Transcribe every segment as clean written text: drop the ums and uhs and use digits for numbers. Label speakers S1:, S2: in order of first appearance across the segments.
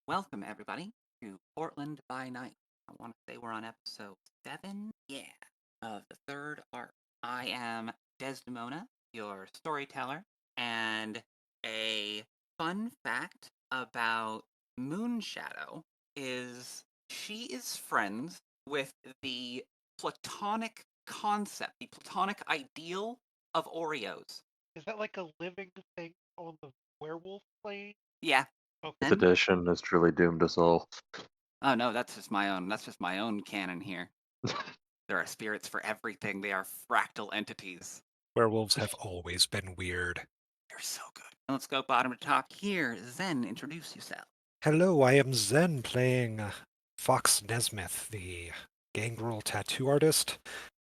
S1: Welcome, everybody, to Portland by Night. I want to say we're on episode 7, of the third arc. I am Desdemona, your storyteller, and a fun fact about Moonshadow is she is friends with the platonic concept, the platonic ideal of Oreos.
S2: Is that like a living thing on the werewolf plane?
S1: Yeah.
S2: Okay.
S3: This
S1: And
S3: edition has truly doomed us all.
S1: oh no, that's just my own. That's just my own canon here. There are spirits for everything. They are fractal entities.
S4: Werewolves have always been weird.
S1: They're so good. And let's go bottom to top here. Zen, introduce yourself.
S4: Hello, I am Zen playing Fox Nesmith, the gangrel tattoo artist.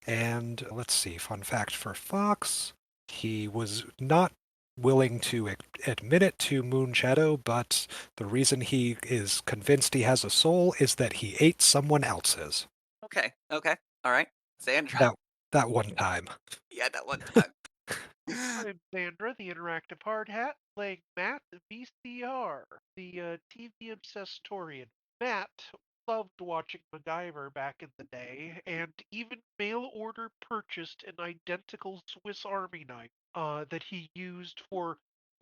S4: And let's see, fun fact for Fox, he was not willing to admit it to Moonshadow, but the reason he is convinced he has a soul is that he ate someone else's.
S1: Okay, all right. Zandra.
S4: That one time.
S1: Yeah, that one time.
S2: I'm Zandra, the interactive hard hat, playing Matt, the VCR, the TV obsessorian. Matt loved watching MacGyver back in the day, and even mail order purchased an identical Swiss Army knife that he used for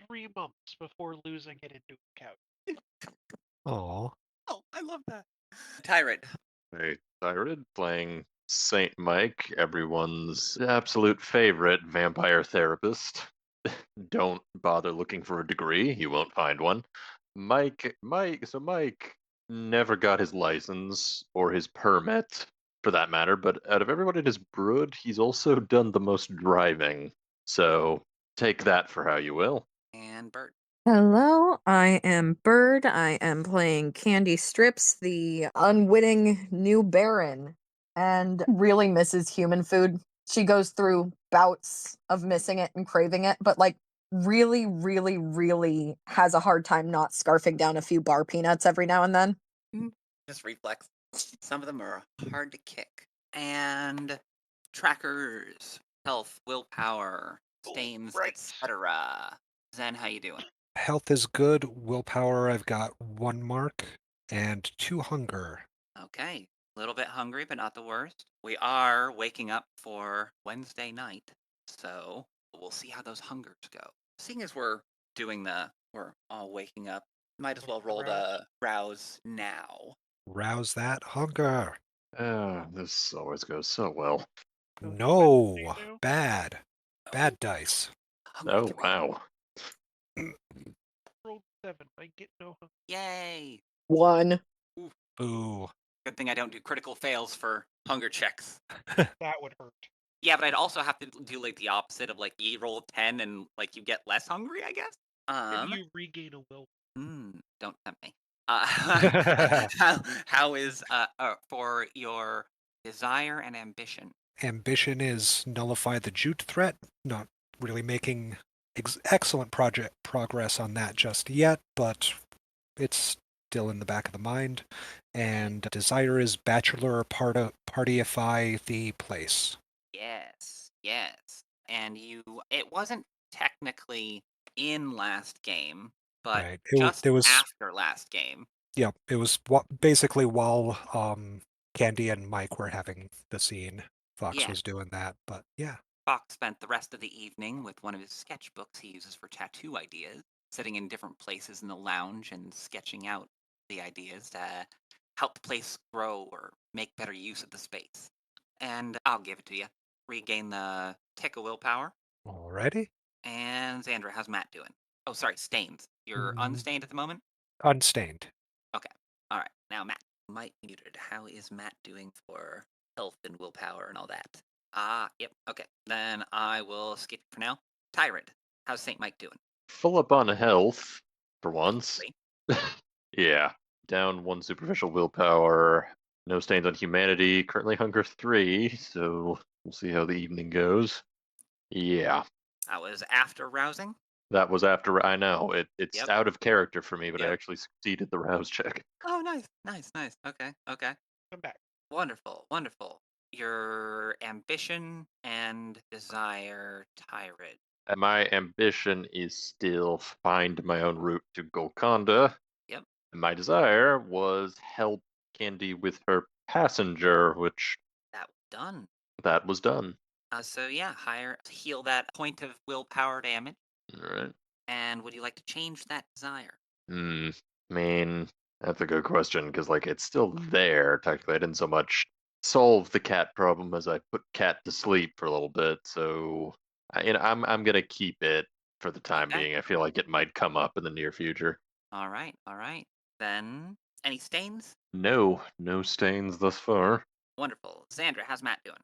S2: 3 months before losing it into a couch.
S4: Aw.
S1: Oh, I love that. Tyred.
S3: Hey, Tyred playing Saint Mike, everyone's absolute favorite vampire therapist. Don't bother looking for a degree, you won't find one. Mike never got his license or his permit for that matter, but out of everyone in his brood, he's also done the most driving. So take that for how you will.
S1: And Bert.
S5: Hello, I am Bird. I am playing Candi Strips, the unwitting new Baron, and really misses human food. She goes through bouts of missing it and craving it, but really, really, really has a hard time not scarfing down a few bar peanuts every now and then.
S1: Just reflex. Some of them are hard to kick. And trackers, health, willpower, stains,
S2: Right.
S1: etc. Zen, how you doing?
S4: Health is good. Willpower, I've got 1 mark and 2 hunger.
S1: Okay. A little bit hungry, but not the worst. We are waking up for Wednesday night, so we'll see how those hungers go. Seeing as we're all waking up, might as well roll the rouse now.
S4: Rouse that hunger.
S3: This always goes so well.
S4: No,
S2: now?
S4: bad.
S1: Oh,
S4: Bad dice.
S1: hungry
S3: Oh,
S1: three.
S3: wow.
S2: Rolled 7. I get no hunger.
S1: Yay!
S5: 1.
S4: Boo.
S1: Good thing I don't do critical fails for hunger checks.
S2: That would hurt.
S1: Yeah, but I'd also have to do like the opposite of like you roll 10 and like you get less hungry, I guess.
S2: And you regain a will.
S1: Don't tempt me. How is for your desire and ambition?
S4: Ambition is nullify the jute threat. Not really making excellent progress on that just yet, but it's still in the back of the mind. And desire is bachelor partyify the place.
S1: Yes. And it wasn't technically in last game, but
S4: Right.
S1: just
S4: There was
S1: after last game.
S4: yeah. It was basically while Candy and Mike were having the scene. Fox
S1: Yeah.
S4: was doing that, but yeah.
S1: Fox spent the rest of the evening with one of his sketchbooks he uses for tattoo ideas, sitting in different places in the lounge and sketching out the ideas to help the place grow or make better use of the space. And I'll give it to you. Regain the tick of willpower.
S4: Alrighty.
S1: And Zandra, how's Matt doing? Oh, sorry, stains. You're unstained at the moment?
S4: Unstained.
S1: Okay. All right. Now, Matt, might be muted. How is Matt doing for health and willpower and all that? Yep. Okay. Then I will skip for now. Tyrant, how's St. Mike doing?
S3: Full up on health, for once.
S1: Really?
S3: Yeah. Down 1 superficial willpower. No stains on humanity. Currently hunger 3, so we'll see how the evening goes. Yeah.
S1: That was after rousing?
S3: That was after I know. It's
S1: Yep.
S3: out of character for me, but I
S1: Yep.
S3: actually succeeded the rouse check.
S1: Oh, nice. Okay.
S2: I'm back.
S1: Wonderful. Your ambition and desire, Tyrant.
S3: And my ambition is still find my own route to Golconda.
S1: Yep.
S3: My desire was help Candy with her passenger, which
S1: That was done.
S3: that was done.
S1: So yeah, heal that point of willpower damage.
S3: All right.
S1: And would you like to change that desire?
S3: I mean, that's a good question because like it's still there. Technically, I didn't so much solve the cat problem as I put cat to sleep for a little bit. So, I'm gonna keep it for the time
S1: Okay.
S3: being. I feel like it might come up in the near future.
S1: All right. Then, any stains?
S3: No stains thus far.
S1: Wonderful. Zandra, how's Matt doing?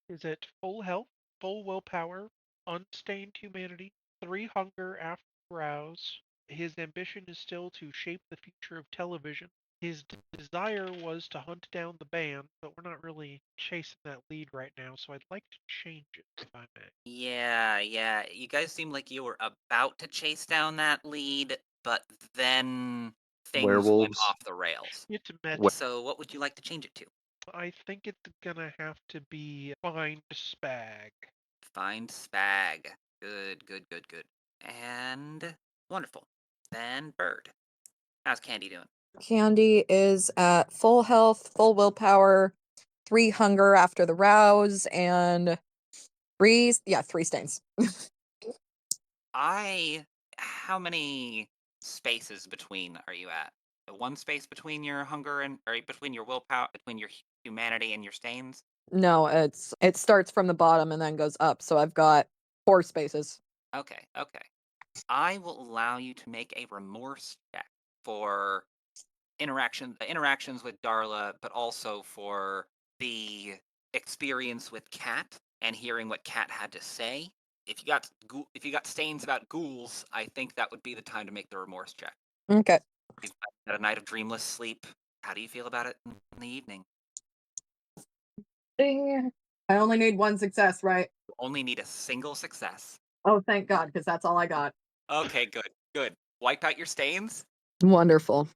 S2: Is it full health, full willpower, unstained humanity, 3 hunger after browse? His ambition is still to shape the future of television. His desire was to hunt down the band, but we're not really chasing that lead right now, so I'd like to change it if I may.
S1: Yeah. You guys seem like you were about to chase down that lead, but then things went
S3: Werewolves.
S1: off the rails.
S2: It met.
S3: We-
S1: So what would you like to change it to?
S2: I think it's gonna have to be Find Spag.
S1: Find Spag. Good. And wonderful. Then Bird. How's Candy doing?
S5: Candy is at full health, full willpower, 3 hunger after the rouse, and 3 stains.
S1: How many spaces between are you at? One space between your hunger or between your willpower, between your humanity and your stains?
S5: No, it starts from the bottom and then goes up, so I've got 4 spaces.
S1: Okay. I will allow you to make a remorse check for interactions with Darla, but also for the experience with Kat and hearing what Kat had to say. If you got stains about ghouls, I think that would be the time to make the remorse check.
S5: Okay.
S1: You've had a night of dreamless sleep. How do you feel about it in the evening?
S5: Ding. I only need 1 success, right?
S1: You only need a single success.
S5: Oh, thank God, because that's all I got.
S1: Okay, good. Wipe out your stains?
S5: Wonderful.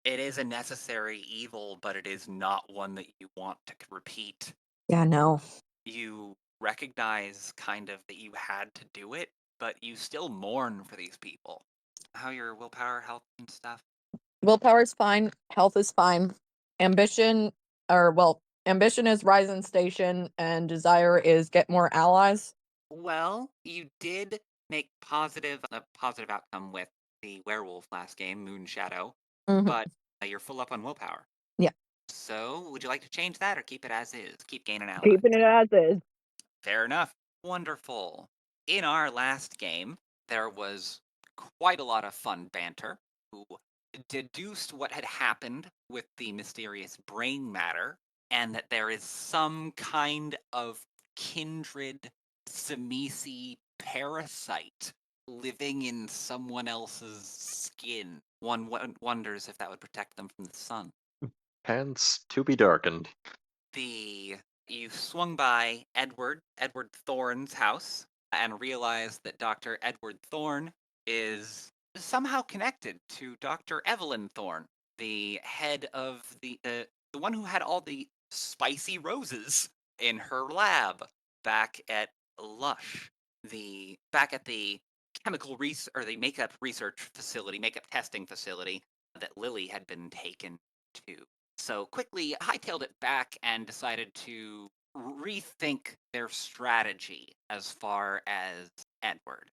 S1: It is a necessary evil, but it is not one that you want to repeat.
S5: Yeah, no.
S1: You recognize kind of that you had to do it, but you still mourn for these people. How your willpower, health, and stuff?
S5: Willpower's fine. Health is fine. Ambition, ambition is rise in station, and desire is get more allies.
S1: Well, you did make a positive outcome with the werewolf last game, Moon Shadow,
S5: Mhm.
S1: but you're full up on willpower.
S5: Yeah.
S1: So, would you like to change that or keep it as is? Keep gaining allies.
S5: Keeping it as is.
S1: Fair enough. Wonderful. In our last game, there was quite a lot of fun banter. Who deduced what had happened with the mysterious brain matter, and that there is some kind of kindred Samisi parasite living in someone else's skin. One wonders if that would protect them from the sun.
S3: Pants to be darkened.
S1: You swung by Edward Thorne's house and realized that Dr. Edward Thorne is somehow connected to Dr. Evelyn Thorne, the head of the one who had all the spicy roses in her lab back at Lush, back at the the makeup testing facility that Lily had been taken to. So quickly hightailed it back and decided to rethink their strategy as far as Edward.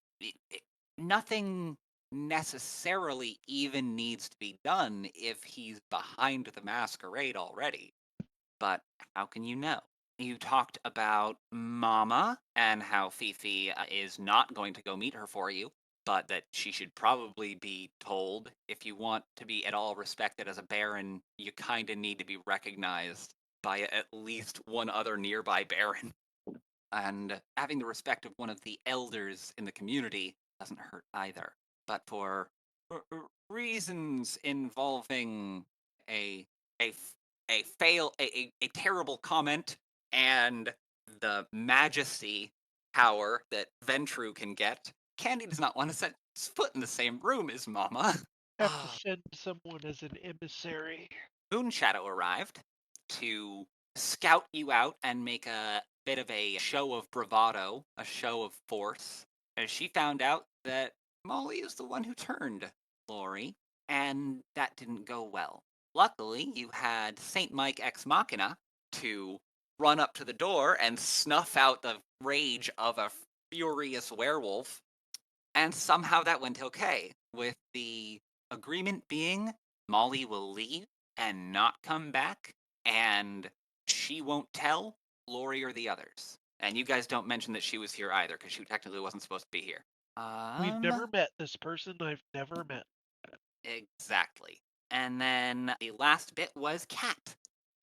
S1: Nothing necessarily even needs to be done if he's behind the masquerade already. But how can you know? You talked about Mama and how Fifi is not going to go meet her for you, but that she should probably be told if you want to be at all respected as a Baron, you kind of need to be recognized by at least one other nearby Baron. And having the respect of one of the elders in the community doesn't hurt either. But for reasons involving a a a terrible comment and the majesty power that Ventru can get, Candy does not want to set his foot in the same room as Mama.
S2: Have to send someone as an emissary.
S1: Moonshadow arrived to scout you out and make a bit of a show of bravado, a show of force, as she found out that Molly is the one who turned Lori. and that didn't go well. Luckily, you had Saint Mike Ex Machina to run up to the door and snuff out the rage of a furious werewolf, and somehow that went okay, with the agreement being Molly will leave and not come back, and she won't tell Lori or the others. And you guys don't mention that she was here either, because she technically wasn't supposed to be here.
S2: We've never met this person. I've never met.
S1: Exactly. And then the last bit was Kat,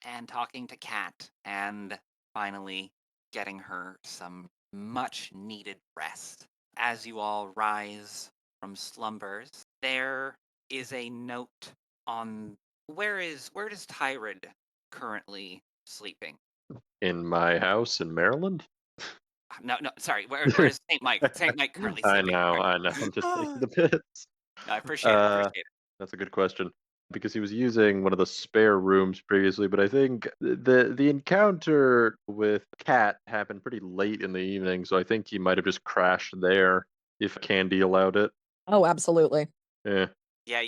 S1: and talking to Kat, and finally getting her some much needed rest. As you all rise from slumbers, there is a note on where does Tyred currently sleeping?
S3: In my house in Maryland?
S1: No, sorry. Where is Saint Mike? Saint Mike currently sleeping?
S3: I know. I'm just thinking the bits.
S1: No, I appreciate it. Appreciate it.
S3: That's a good question. Because he was using one of the spare rooms previously, but I think the encounter with Cat happened pretty late in the evening, so I think he might have just crashed there if Candy allowed it.
S5: Oh, absolutely.
S3: Yeah.
S1: Yeah,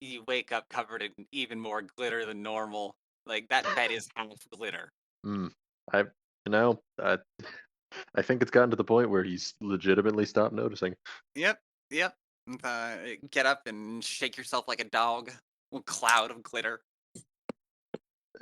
S1: you wake up covered in even more glitter than normal. Like that bed is half glitter.
S3: I you know, I think it's gotten to the point where he's legitimately stopped noticing.
S1: Yep. Get up and shake yourself like a dog. A cloud of glitter.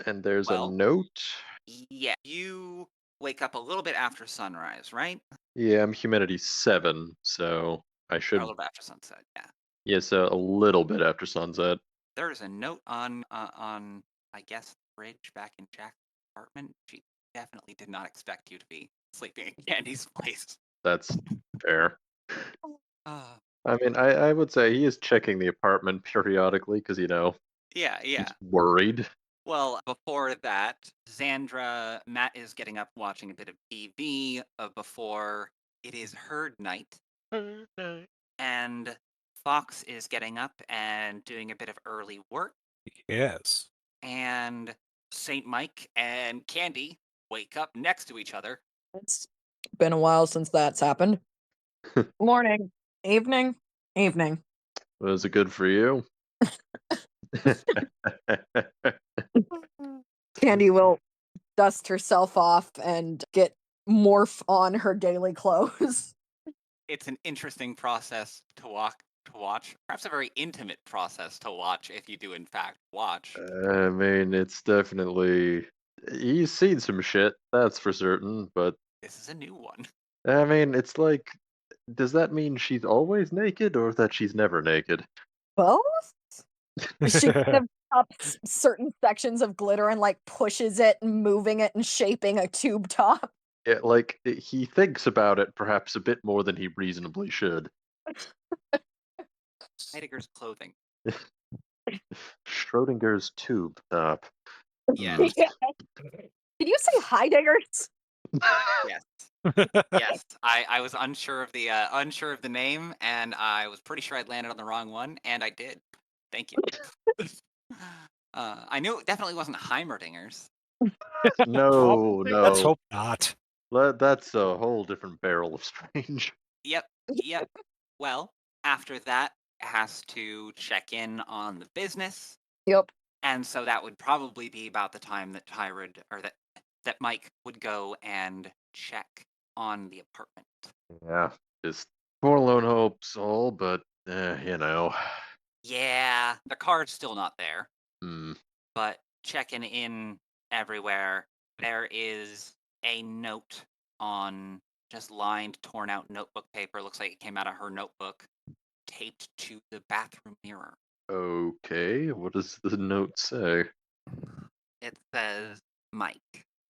S3: And there's a
S1: Well,
S3: note.
S1: yeah, you wake up a little bit after sunrise, right?
S3: Yeah, I'm humidity 7, so I
S1: Or a
S3: should.
S1: little bit after sunset. Yeah.
S3: Yeah, so a little bit after sunset.
S1: There's a note on I guess the fridge back in Jack's apartment. She definitely did not expect you to be sleeping in Candy's place.
S3: That's fair.
S1: Uh,
S3: I mean, I would say he is checking the apartment periodically because,
S1: yeah.
S3: he's worried.
S1: Well, before that, Matt is getting up watching a bit of TV before it is herd night, and Fox is getting up and doing a bit of early work,
S4: Yes.
S1: and Saint Mike and Candy wake up next to each other.
S5: It's been a while since that's happened. Morning, evening, evening.
S3: Was it good for you?
S5: Candy will dust herself off and get morph on her daily clothes.
S1: It's an interesting process to watch. Perhaps a very intimate process to watch if you do in fact watch.
S3: I mean, it's definitely. He's seen some shit, that's for certain, but
S1: This is a new one.
S3: I mean, it's like, does that mean she's always naked or that she's never naked?
S5: Both? She kind of ups certain sections of glitter and like pushes it and moving it and shaping a tube top.
S3: Yeah, like, he thinks about it perhaps a bit more than he reasonably should.
S1: Heidegger's clothing.
S3: Schrodinger's tube top.
S1: Yes.
S5: Yeah. Did you say Heideggers?
S1: Yes. Yes. I was unsure of the name, and I was pretty sure I'd landed on the wrong one, and I did. Thank you. I knew it definitely wasn't Heimerdinger's.
S3: No,
S4: Let's
S3: no.
S4: hope not.
S3: That's a whole different barrel of strange.
S1: Yep. Well, after that, has to check in on the business,
S5: Yep.
S1: and so that would probably be about the time that that Mike would go and check on the apartment.
S3: Yeah, just forlorn hopes, all, but
S1: Yeah, the card's still not there,
S3: Hmm.
S1: but checking in everywhere. There is a note on just lined, torn out notebook paper. Looks like it came out of her notebook, taped to the bathroom mirror.
S3: Okay, what does the note say?
S1: It says, Mike,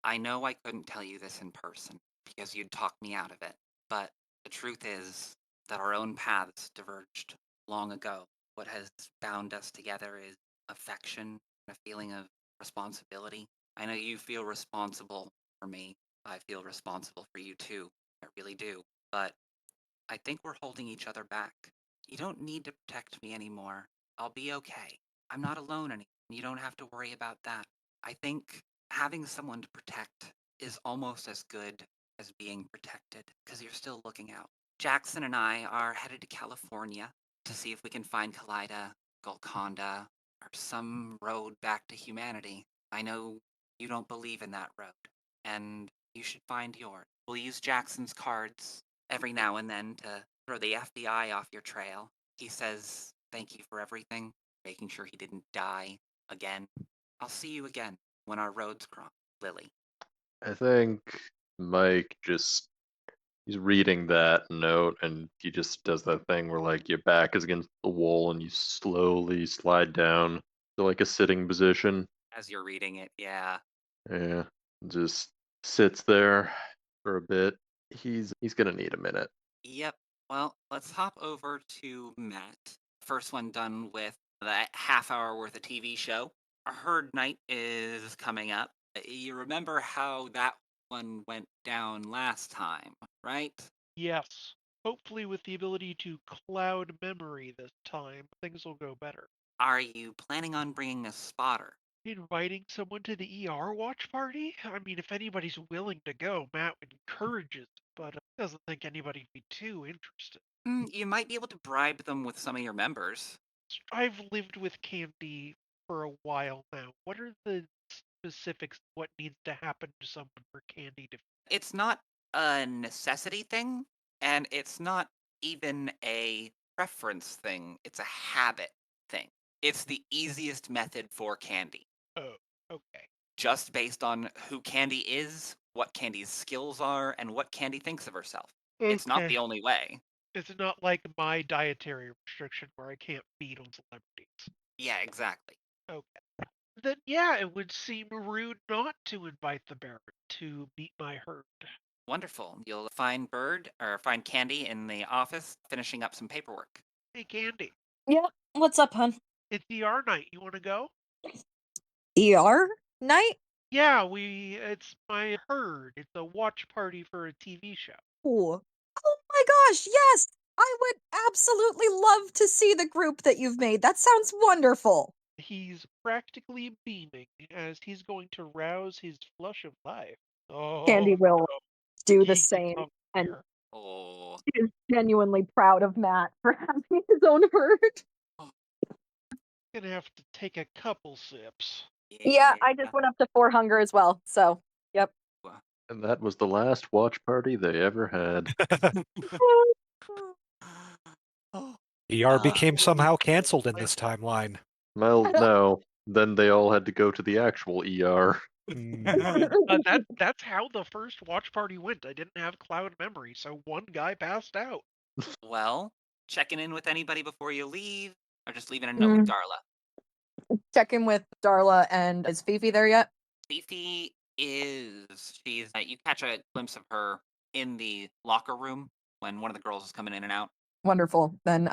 S1: I know I couldn't tell you this in person because you'd talk me out of it, but the truth is that our own paths diverged long ago. What has bound us together is affection and a feeling of responsibility. I know you feel responsible for me. I feel responsible for you too. I really do. But I think we're holding each other back. You don't need to protect me anymore. I'll be okay. I'm not alone anymore. You don't have to worry about that. I think having someone to protect is almost as good as being protected because you're still looking out. Jackson and I are headed to California to see if we can find Kaleida Golconda, or some road back to humanity. I know you don't believe in that road, and you should find yours. We'll use Jackson's cards every now and then to throw the FBI off your trail. He says thank you for everything, making sure he didn't die again. I'll see you again when our roads cross, Lily.
S3: I think Mike he's reading that note and he just does that thing where like your back is against the wall and you slowly slide down to like a sitting position.
S1: As you're reading it, yeah.
S3: Yeah. Just sits there for a bit. He's gonna need a minute.
S1: Yep. Well, let's hop over to Matt. First one done with that half-hour worth of TV show. A Herd Night is coming up. You remember how that one went down last time, right?
S2: Yes. Hopefully, with the ability to cloud memory this time, things will go better.
S1: Are you planning on bringing a spotter?
S2: Inviting someone to the ER watch party? I mean, if anybody's willing to go, Matt encourages, but doesn't think anybody'd be too interested.
S1: You might be able to bribe them with some of your members.
S2: I've lived with Candi for a while now. What are the specifics of what needs to happen to someone for Candi to...
S1: It's not a necessity thing, and it's not even a preference thing. It's a habit thing. It's the easiest method for Candy.
S2: Oh, okay.
S1: Just based on who Candy is, what Candy's skills are, and what Candy thinks of herself. It's not the only way.
S2: It's not like my dietary restriction where I can't feed on celebrities.
S1: Yeah, exactly.
S2: Okay. Then, yeah, it would seem rude not to invite the Baron to meet my herd.
S1: Wonderful. You'll find find Candy in the office finishing up some paperwork.
S2: Hey, Candi.
S5: Yeah, what's up, hun?
S2: It's ER night. You want to go?
S5: ER night?
S2: Yeah, it's my herd. It's a watch party for a TV show.
S5: Ooh. Oh my gosh, yes! I would absolutely love to see the group that you've made. That sounds wonderful.
S2: He's practically beaming as he's going to rouse his flush of life.
S5: Candy
S2: Oh,
S5: will do the
S2: he
S5: same,
S2: loves
S5: and
S2: beer.
S1: Oh.
S5: he is genuinely proud of Matt for having his own herd.
S2: Gonna have to take a couple sips.
S5: Yeah, I just went up to 4 hunger as well, so, yep.
S3: And that was the last watch party they ever had.
S4: ER became somehow cancelled in this timeline.
S3: Well, no. Then they all had to go to the actual ER.
S2: That's how the first watch party went. I didn't have cloud memory, so one guy passed out.
S1: Well, checking in with anybody before you leave, or just leaving a note with Darla?
S5: Check in with Darla, and is Fifi there yet?
S1: Fifi you catch a glimpse of her in the locker room when one of the girls is coming in and out.
S5: Wonderful. Then,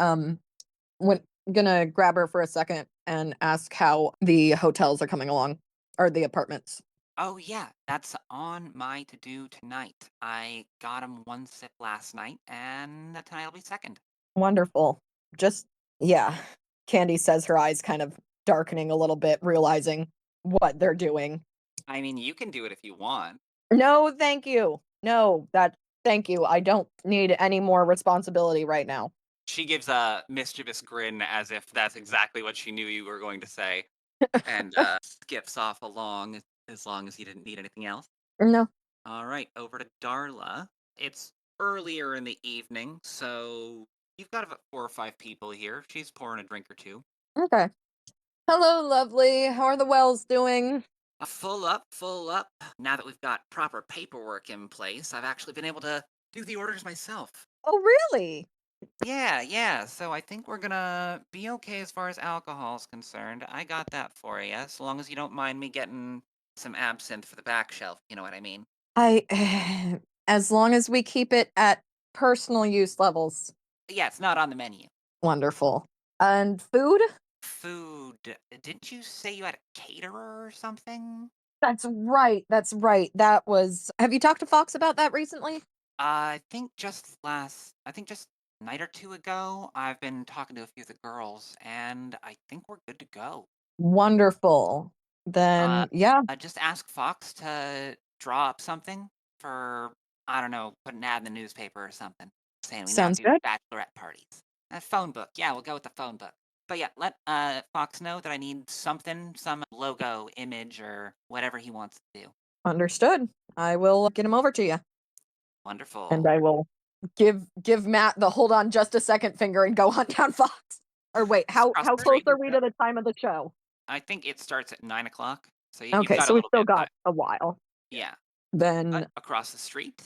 S5: gonna grab her for a second and ask how the hotels are coming along, or the apartments.
S1: Oh yeah, that's on my to-do tonight. I got him one sip last night, and tonight will be second.
S5: Wonderful. Yeah. Candy says, her eyes kind of darkening a little bit, realizing what they're doing.
S1: I mean, you can do it if you want.
S5: No, thank you. No, thank you. I don't need any more responsibility right now.
S1: She gives a mischievous grin as if that's exactly what she knew you were going to say, and skips off along as long as you didn't need anything else.
S5: No.
S1: All right, over to Darla. It's earlier in the evening, so you've got about 4 or 5 people here. She's pouring a drink or two.
S5: Okay. Hello, lovely. How are the Wells doing?
S1: Full up, full up. Now that we've got proper paperwork in place, I've actually been able to do the orders myself.
S5: Oh, really?
S1: Yeah, so I think we're gonna be okay as far as alcohol's concerned. I got that for you, so long as you don't mind me getting some absinthe for the back shelf, you know what I mean?
S5: As long as we keep it at personal use levels.
S1: Yeah, it's not on the menu.
S5: Wonderful. And food?
S1: Food. Didn't you say you had a caterer or something?
S5: That's right. That's right. Have you talked to Fox about that recently?
S1: I think just a night or two ago, I've been talking to a few of the girls, and I think we're good to go.
S5: Wonderful. Then, yeah.
S1: Just ask Fox to draw up something for, I don't know, put an ad in the newspaper or something, saying we now
S5: Sounds
S1: do
S5: good.
S1: bachelorette parties. A phone book. Yeah, we'll go with the phone book. But yeah, let Fox know that I need something, some logo, image, or whatever he wants to do.
S5: Understood. I will get him over to you.
S1: Wonderful.
S5: And I will give Matt the hold on just a second finger and go hunt down Fox. Or wait, how
S1: Across the
S5: close
S1: street.
S5: are we to the time of the show?
S1: I think it starts at 9 o'clock. So you've
S5: Okay,
S1: got
S5: so
S1: a
S5: we've
S1: little
S5: still
S1: bit of time.
S5: got a while.
S1: Yeah.
S5: Then
S1: Across the street,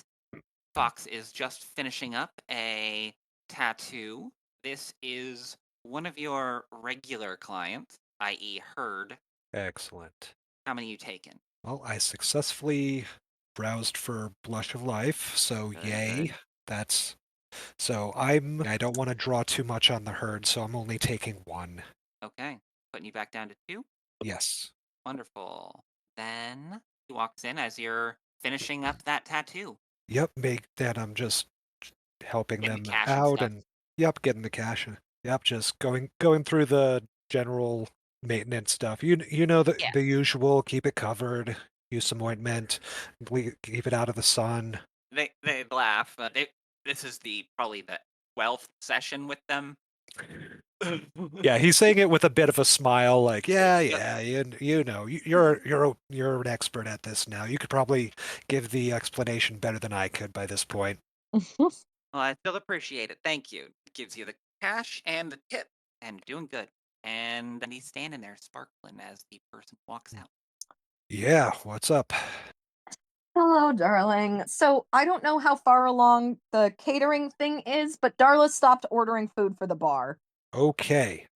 S1: Fox is just finishing up a tattoo. This is one of your regular clients, i.e., Herd.
S4: Excellent.
S1: How many you taken?
S4: Well, I successfully browsed for Blush of Life, so
S1: Very
S4: yay.
S1: good.
S4: That's so I don't want to draw too much on the herd, so I'm only taking one.
S1: Okay. Putting you back down to 2.
S4: Yes.
S1: Wonderful. Then he walks in as you're finishing up that tattoo.
S4: Yep, then I'm just helping
S1: Getting
S4: them
S1: the cash and
S4: out
S1: stuff.
S4: and yep, getting the cash. Yep, just going through the general maintenance stuff. You know
S1: Yeah.
S4: the usual, keep it covered, use some ointment, keep it out of the sun.
S1: They laugh. This is probably the 12th session with them.
S4: Yeah, he's saying it with a bit of a smile, like, yeah,
S1: Yep.
S4: you know, you're an expert at this now. You could probably give the explanation better than I could by this point.
S1: Well, I still appreciate it. Thank you. It gives you the cash and the tip, and you're doing good. And then he's standing there sparkling as the person walks out.
S4: Yeah, what's up?
S5: hello, darling. So I don't know how far along the catering thing is, but Darla stopped ordering food for the bar.
S4: Okay.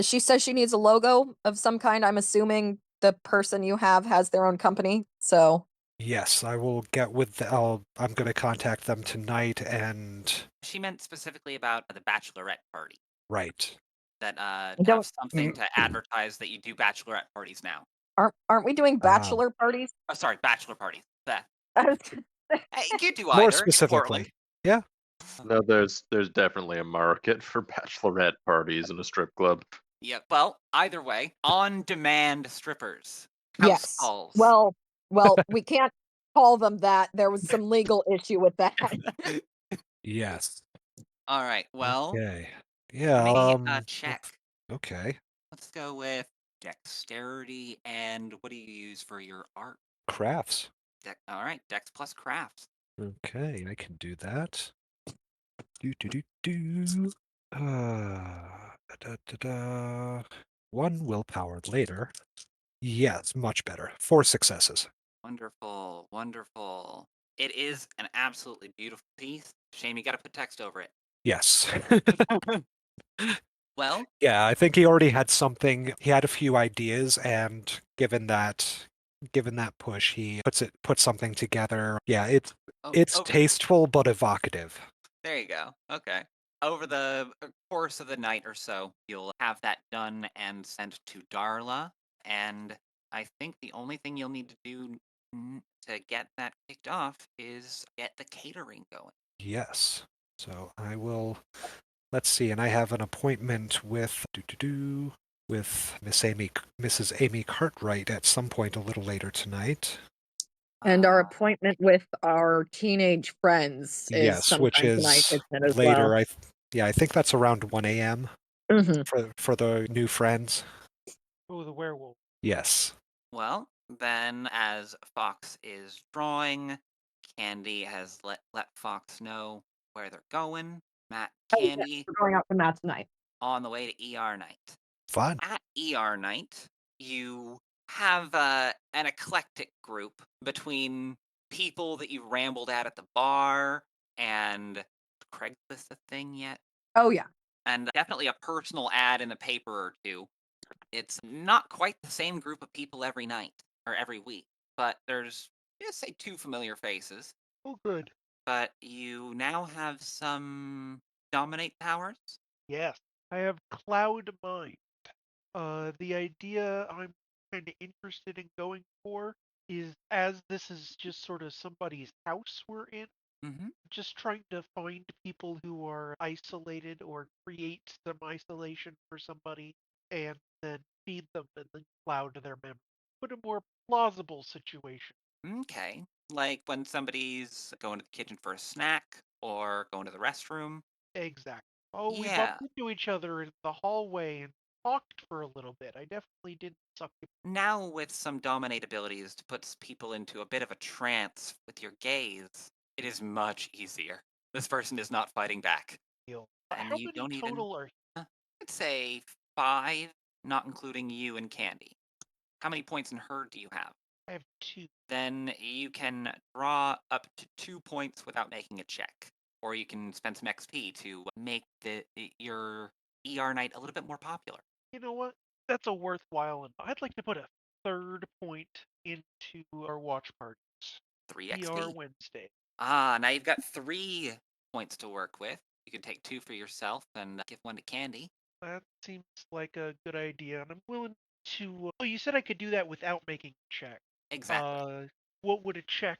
S5: She says she needs a logo of some kind. I'm assuming the person you have has their own company. So
S4: Yes, I will get with I'm going to contact them tonight and
S1: She meant specifically about the bachelorette party.
S4: right.
S1: That
S5: don't
S1: have something to advertise that you do bachelorette parties now.
S5: aren't we doing bachelor parties?
S1: Oh, sorry, bachelor parties. You do
S4: More
S1: either.
S4: specifically. Yeah.
S3: No, there's definitely a market for bachelorette parties in a strip club.
S1: Yeah. Well, either way, on-demand strippers. House
S5: Yes.
S1: calls.
S5: Well, we can't call them that. There was some legal issue with that.
S4: Yes.
S1: All right. Well,
S4: Okay. Yeah,
S1: me check.
S4: Okay.
S1: Let's go with dexterity and what do you use for your art?
S4: Crafts.
S1: All right, dex plus crafts.
S4: Okay, I can do that. Do. One willpower later. Yes, much better. 4 successes.
S1: Wonderful, wonderful. It is an absolutely beautiful piece. Shame you got to put text over it.
S4: Yes.
S1: Well,
S4: Yeah, I think he already had something. He had a few ideas, and given that push, he puts something together. Yeah, it's
S1: over
S4: tasteful but evocative.
S1: there you go. Okay. Over the course of the night or so, you'll have that done and sent to Darla. And I think the only thing you'll need to do to get that kicked off is get the catering going.
S4: Yes. So I will. Let's see, and I have an appointment with with Mrs. Amy Cartwright at some point a little later tonight.
S5: And our appointment with our teenage friends is
S4: Yes, which
S5: sometime tonight,
S4: is
S5: isn't it, as
S4: later.
S5: well?
S4: I think that's around 1 a.m.
S5: Mhm.
S4: for the new friends.
S2: Oh, the werewolf.
S4: Yes.
S1: Well, then, as Fox is drawing, Candy has let Fox know where they're going. Matt,
S5: Oh, yes,
S1: Candy
S5: we're going out to Matt tonight.
S1: on the way to ER night.
S4: Fun.
S1: At ER night, you have an eclectic group between people that you rambled at the bar and Craigslist a thing yet?
S5: Oh yeah.
S1: And definitely a personal ad in the paper or two. It's not quite the same group of people every night or every week, but there's, just say, 2 familiar faces.
S2: Oh, good.
S1: But you now have some dominate powers.
S2: Yes. I have Cloud Mind. The idea I'm kind of interested in going for is as this is just sort of somebody's house we're in,
S1: Mm-hmm.
S2: just trying to find people who are isolated or create some isolation for somebody and then feed them and then cloud their memory. Put a more plausible situation.
S1: Okay. Like when somebody's going to the kitchen for a snack or going to the restroom.
S2: Exactly. Oh, we
S1: Yeah.
S2: bumped into each other in the hallway and talked for a little bit. I definitely didn't suck it.
S1: Now, with some dominate abilities to put people into a bit of a trance with your gaze, it is much easier. This person is not fighting back. And
S2: How
S1: you
S2: many
S1: don't even.
S2: total are
S1: I'd say 5, not including you and Candy. How many points in herd do you have?
S2: I have 2.
S1: Then you can draw up to 2 points without making a check. Or you can spend some XP to make your ER night a little bit more popular.
S2: You know what? That's a worthwhile. I'd like to put a 3rd point into our watch parties.
S1: 3
S2: ER
S1: XP.
S2: Wednesday.
S1: Now you've got 3 points to work with. You can take 2 for yourself and give 1 to Candy.
S2: That seems like a good idea, and I'm willing to. Oh, you said I could do that without making a check.
S1: Exactly.
S2: What would a check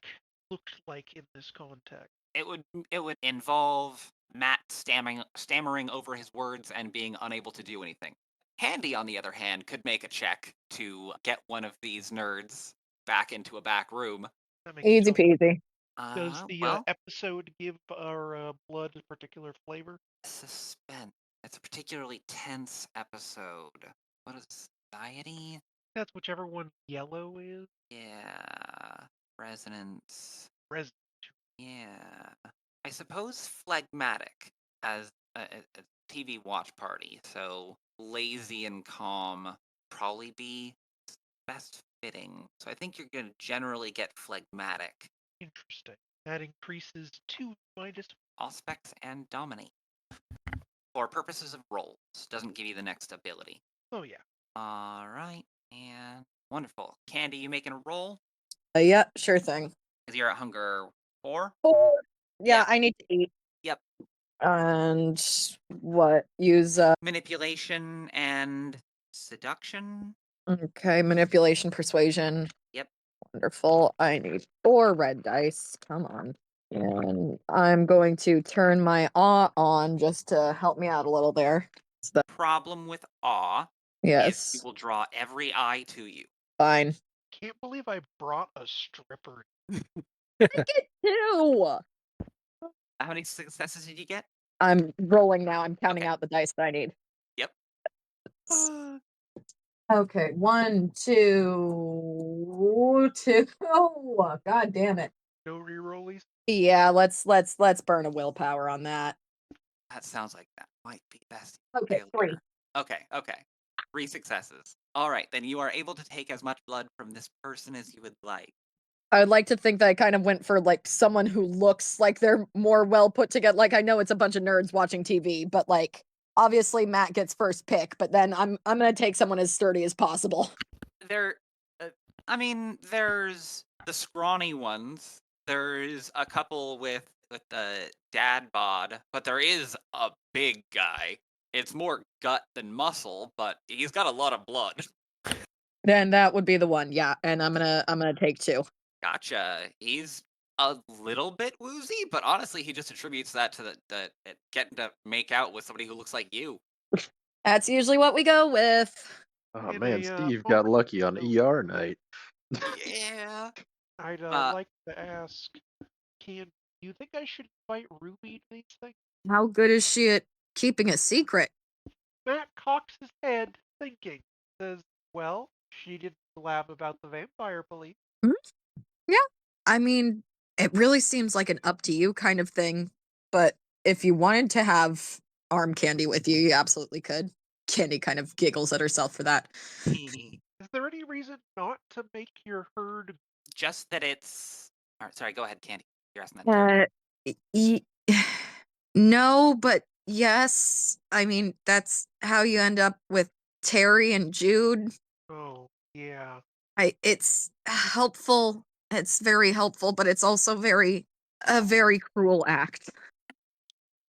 S2: look like in this context?
S1: It would involve Matt stammering over his words and being unable to do anything. Handy, on the other hand, could make a check to get one of these nerds back into a back room.
S2: That makes
S5: Easy
S2: total.
S5: peasy.
S2: Does the
S1: Well,
S2: episode give our blood a particular flavor?
S1: suspense. It's a particularly tense episode. What is society?
S2: That's whichever one yellow is.
S1: Yeah. Resonance.
S2: Res.
S1: Yeah. I suppose phlegmatic as a TV watch party, so lazy and calm probably be best fitting. So I think you're going to generally get phlegmatic.
S2: Interesting. That increases 2 minus.
S1: Auspex and dominate. For purposes of rolls, doesn't give you the next ability.
S2: Oh yeah.
S1: Alright, and wonderful. Candy, you making a roll?
S5: Yeah, sure thing.
S1: Because you're at hunger 4?
S5: 4. Yeah,
S1: Yeah.
S5: I need to eat.
S1: Yep.
S5: And what? Use
S1: Manipulation and seduction?
S5: okay, manipulation, persuasion.
S1: Yep.
S5: Wonderful. I need 4 red dice. Come on. And I'm going to turn my awe on just to help me out a little there.
S1: Problem with awe is
S5: Yes.
S1: you will draw every eye to you.
S5: Fine.
S2: Can't believe I brought a stripper.
S5: I get 2.
S1: How many successes did you get?
S5: I'm rolling now. I'm counting
S1: Okay.
S5: out the dice that I need.
S1: Yep.
S5: Okay, 1, 2, 2. Oh, god damn it.
S2: No rerollies.
S5: Yeah, let's burn a willpower on that.
S1: That sounds like that might be best.
S5: Okay, 3.
S1: Okay. 3 successes. All right, then you are able to take as much blood from this person as you would like.
S5: I would like to think that I kind of went for like someone who looks like they're more well put together. Like I know it's a bunch of nerds watching TV, but like obviously Matt gets first pick, but then I'm gonna take someone as sturdy as possible.
S1: There's the scrawny ones. There's a couple with the dad bod, but there is a big guy. It's more gut than muscle, but he's got a lot of blood.
S5: Then that would be the one, yeah. And I'm gonna take 2.
S1: Gotcha. He's a little bit woozy, but honestly, he just attributes that to the getting to make out with somebody who looks like you.
S5: That's usually what we go with.
S3: Oh
S2: In
S3: man,
S2: a,
S3: Steve got
S2: bonus
S3: lucky on
S2: note,
S3: ER night.
S1: Yeah.
S2: I'd
S1: Uh,
S2: like to ask, do you think I should invite Ruby to these things?
S5: How good is she at keeping a secret?
S2: Matt cocks his head, thinking. Says, well, she didn't blab about the vampire police.
S5: Yeah. I mean, it really seems like an up to you kind of thing, but if you wanted to have arm candy with you, you absolutely could. Candy kind of giggles at herself for that.
S2: Is there any reason not to make your herd?
S1: just that it's. All right, sorry, go ahead, Candy. You're asking that too.
S5: Y- no, but yes. I mean, that's how you end up with Terry and Jude.
S2: Oh, yeah.
S5: It's helpful. It's very helpful, but it's also a very cruel act.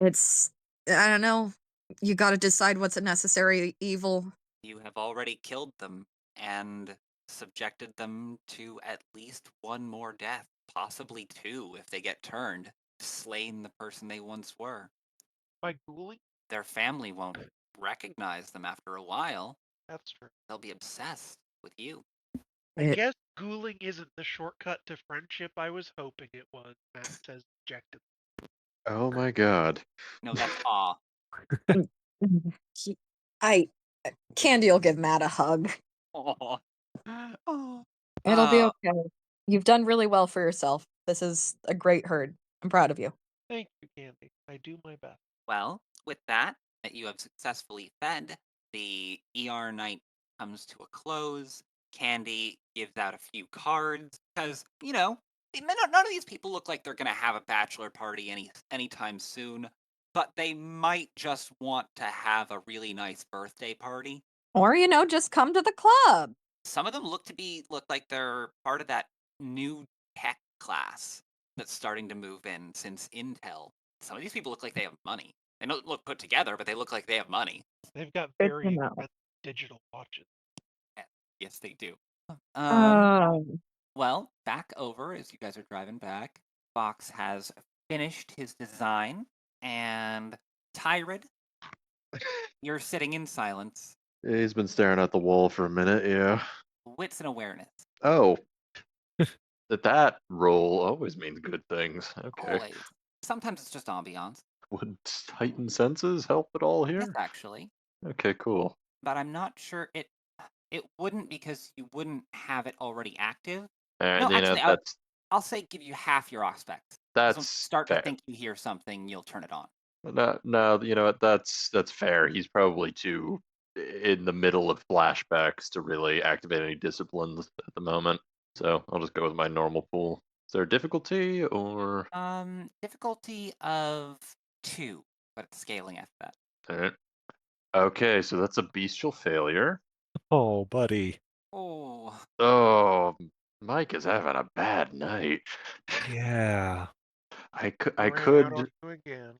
S5: It's, I don't know. You got to decide what's a necessary evil.
S1: You have already killed them and subjected them to at least one more death, possibly 2 if they get turned, slain the person they once were.
S2: By ghouling?
S1: Their family won't recognize them after a while.
S2: That's true.
S1: They'll be obsessed with you.
S2: I guess ghouling isn't the shortcut to friendship I was hoping it was, Matt says dejectedly.
S3: Oh my god.
S1: No, that's awe.
S5: Candy will give Matt a hug.
S1: Oh. Oh.
S5: It'll be
S1: Uh,
S5: okay. You've done really well for yourself. This is a great herd. I'm proud of you.
S2: Thank you, Candy. I do my best.
S1: Well, with that you have successfully fed, the ER night comes to a close. Candy gives out a few cards because, none of these people look like they're going to have a bachelor party anytime soon, but they might just want to have a really nice birthday party.
S5: Or, just come to the club.
S1: Some of them look like they're part of that new tech class that's starting to move in since Intel. Some of these people look like they have money. They don't look put together, but they look like they have money.
S2: They've got
S5: Good
S2: very
S5: to know.
S2: expensive digital watches.
S1: Yes, they do.
S5: Um,
S1: Well, back over as you guys are driving back, Fox has finished his design, and Tyred, you're sitting in silence.
S3: He's been staring at the wall for a minute, yeah.
S1: Wits and awareness.
S3: Oh, that roll always means good things. Okay.
S1: Always. Sometimes it's just ambiance.
S3: Would heightened senses help at all
S1: Yes,
S3: here?
S1: actually.
S3: Okay, cool.
S1: But I'm not sure it wouldn't, because you wouldn't have it already active.
S3: And
S1: No,
S3: you know,
S1: actually, I'll say give you half your aspects. So when you
S3: that's
S1: start to
S3: fair.
S1: think you hear something, you'll turn it on.
S3: No, you know what? That's fair. He's probably too in the middle of flashbacks to really activate any disciplines at the moment. So I'll just go with my normal pool. Is there a difficulty or?
S1: Difficulty of 2, but it's scaling after that.
S3: Alright. Okay, so that's a bestial failure.
S4: Oh, buddy.
S1: Oh,
S3: Oh, Mike is having a bad night.
S4: Yeah.
S3: I
S2: Ran out on you again.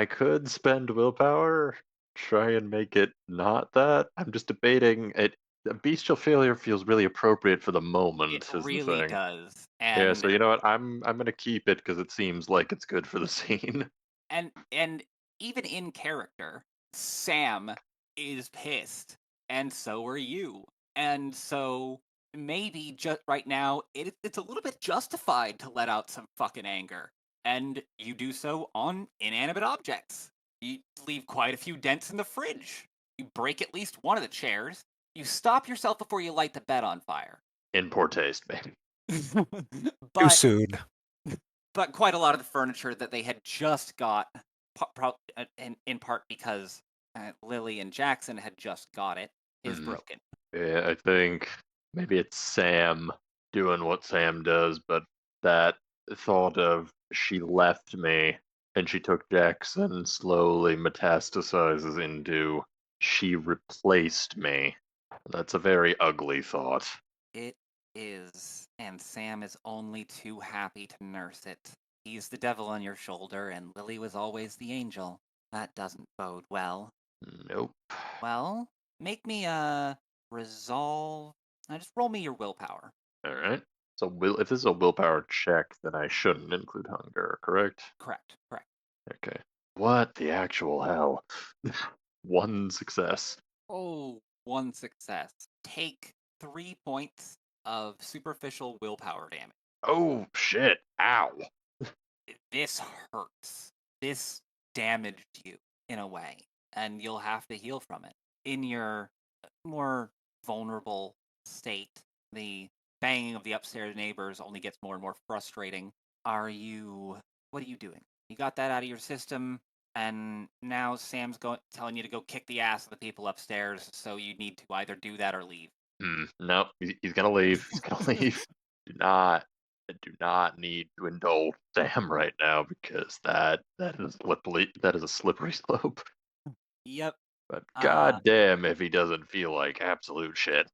S3: could spend willpower, try and make it not that. I'm just debating it. A bestial failure feels really appropriate for the moment,
S1: it
S3: is the
S1: really
S3: thing.
S1: does.
S3: Yeah, so
S1: And
S3: you know what? I'm gonna keep it because it seems like it's good for the scene.
S1: and even in character, Sam is pissed, and so are you. And so maybe just right now it's a little bit justified to let out some fucking anger. And you do so on inanimate objects. You leave quite a few dents in the fridge. You break at least one of the chairs. You stop yourself before you light the bed on fire.
S3: In poor taste, maybe.
S4: Too
S1: but
S4: soon.
S1: but quite a lot of the furniture that they had just got, in part because Lily and Jackson had just got it, is broken.
S3: Yeah, I think maybe it's Sam doing what Sam does, but that thought of she left me and she took Jackson slowly metastasizes into she replaced me. That's a very ugly thought.
S1: It is, and Sam is only too happy to nurse it. He's the devil on your shoulder, and Lily was always the angel. That doesn't bode well.
S3: Nope.
S1: Well, make me a resolve. Just roll me your willpower.
S3: All right. So if this is a willpower check, then I shouldn't include hunger, correct?
S1: Correct.
S3: Okay. What the actual hell? One success.
S1: Oh, 1 success. Take 3 points of superficial willpower damage.
S3: Oh shit. Ow.
S1: This hurts. This damaged you in a way, and you'll have to heal from it. In your more vulnerable state, the banging of the upstairs neighbors only gets more and more frustrating. What are you doing? You got that out of your system, and now Sam's telling you to go kick the ass of the people upstairs, so you need to either do that or leave.
S3: Nope. He's gonna leave. He's gonna leave. I do not need to indulge Sam right now because that is a slippery slope.
S1: Yep.
S3: But goddamn if he doesn't feel like absolute shit.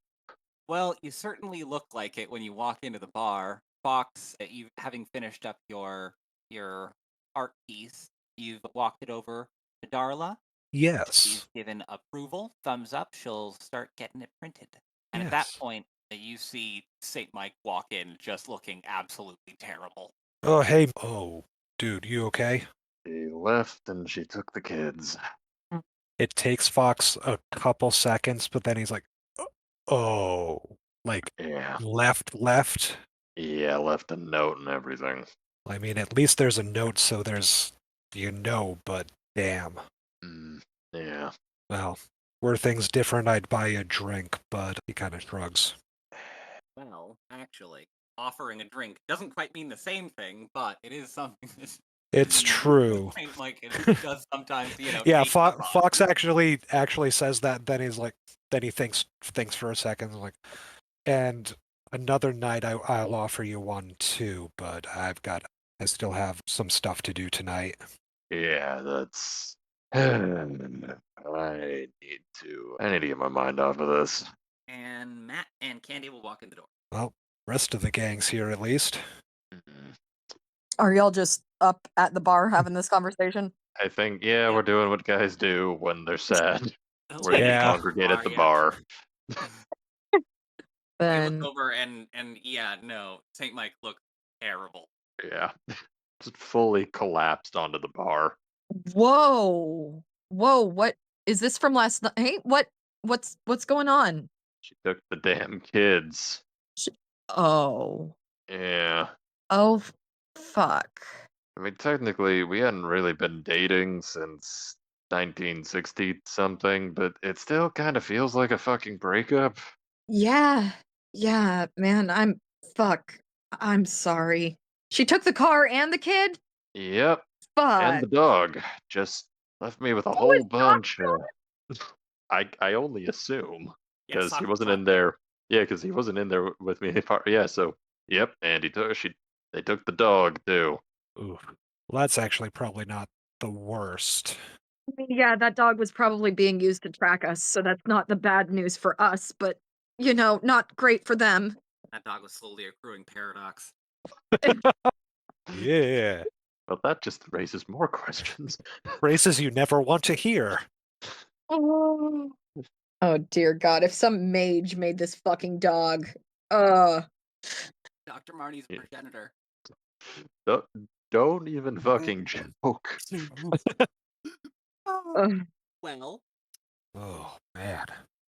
S1: Well, you certainly look like it when you walk into the bar. Fox, you having finished up your art piece, you've walked it over to Darla.
S4: Yes.
S1: She's given approval, thumbs up. She'll start getting it printed. And at
S4: Yes.
S1: that point, you see St. Mike walk in, just looking absolutely terrible.
S4: Oh, hey. Oh, dude, you okay?
S3: She left and she took the kids.
S4: It takes Fox a couple seconds, but then he's like, oh, like
S3: Yeah.
S4: left.
S3: Yeah, left a note and everything.
S4: I mean, at least there's a note, so there's, but damn.
S3: Yeah.
S4: Well, Were things different, I'd buy a drink, but he kind of shrugs.
S1: Well, actually, offering a drink doesn't quite mean the same thing, but it is something that
S4: It's true.
S1: Saint Mike does sometimes,
S4: Yeah,
S1: take up on.
S4: Fox actually says that. Then he's like, then he thinks for a second, like, and another night I'll offer you one too, but I still have some stuff to do tonight.
S3: Yeah, that's. I need to get my mind off of this.
S1: And Matt and Candy will walk in the door.
S4: Well, rest of the gang's here at least.
S3: Mhm.
S5: Are y'all just up at the bar having this conversation?
S3: I think, yeah, we're doing what guys do when they're sad.
S1: Oh,
S3: Where they
S4: Yeah.
S3: congregate at the bar.
S1: I
S5: Then
S1: look over and yeah, no, Saint Mike looks terrible.
S3: Yeah. Just fully collapsed onto the bar.
S5: whoa, what is this from last night? Hey, what's going on?
S3: She took the damn kids.
S5: Oh,
S3: Yeah.
S5: oh, fuck.
S3: I mean, technically, we hadn't really been dating since 1960 something, but it still kind of feels like a fucking breakup.
S5: Yeah, man. Fuck. I'm sorry. She took the car and the kid.
S3: Yep.
S5: Fuck.
S3: And the dog just left me with a
S5: Oh,
S3: whole
S5: it's
S3: bunch of. I only assume
S1: Yeah,
S3: because he
S1: Sokka's
S3: wasn't
S1: not
S3: in there. Yeah, because he wasn't in there with me. Yeah, so yep. And they took the dog too.
S4: Ooh. Well, that's actually probably not the worst.
S5: Yeah, that dog was probably being used to track us, so that's not the bad news for us, but not great for them.
S1: That dog was slowly accruing paradox.
S4: Yeah.
S3: Well, that just raises more questions.
S4: Phrases you never want to hear.
S5: Oh. Oh dear God! If some mage made this fucking dog,
S1: Dr. Marty's
S3: Yeah.
S1: progenitor.
S3: Don't even fucking joke.
S1: Well,
S4: Oh man.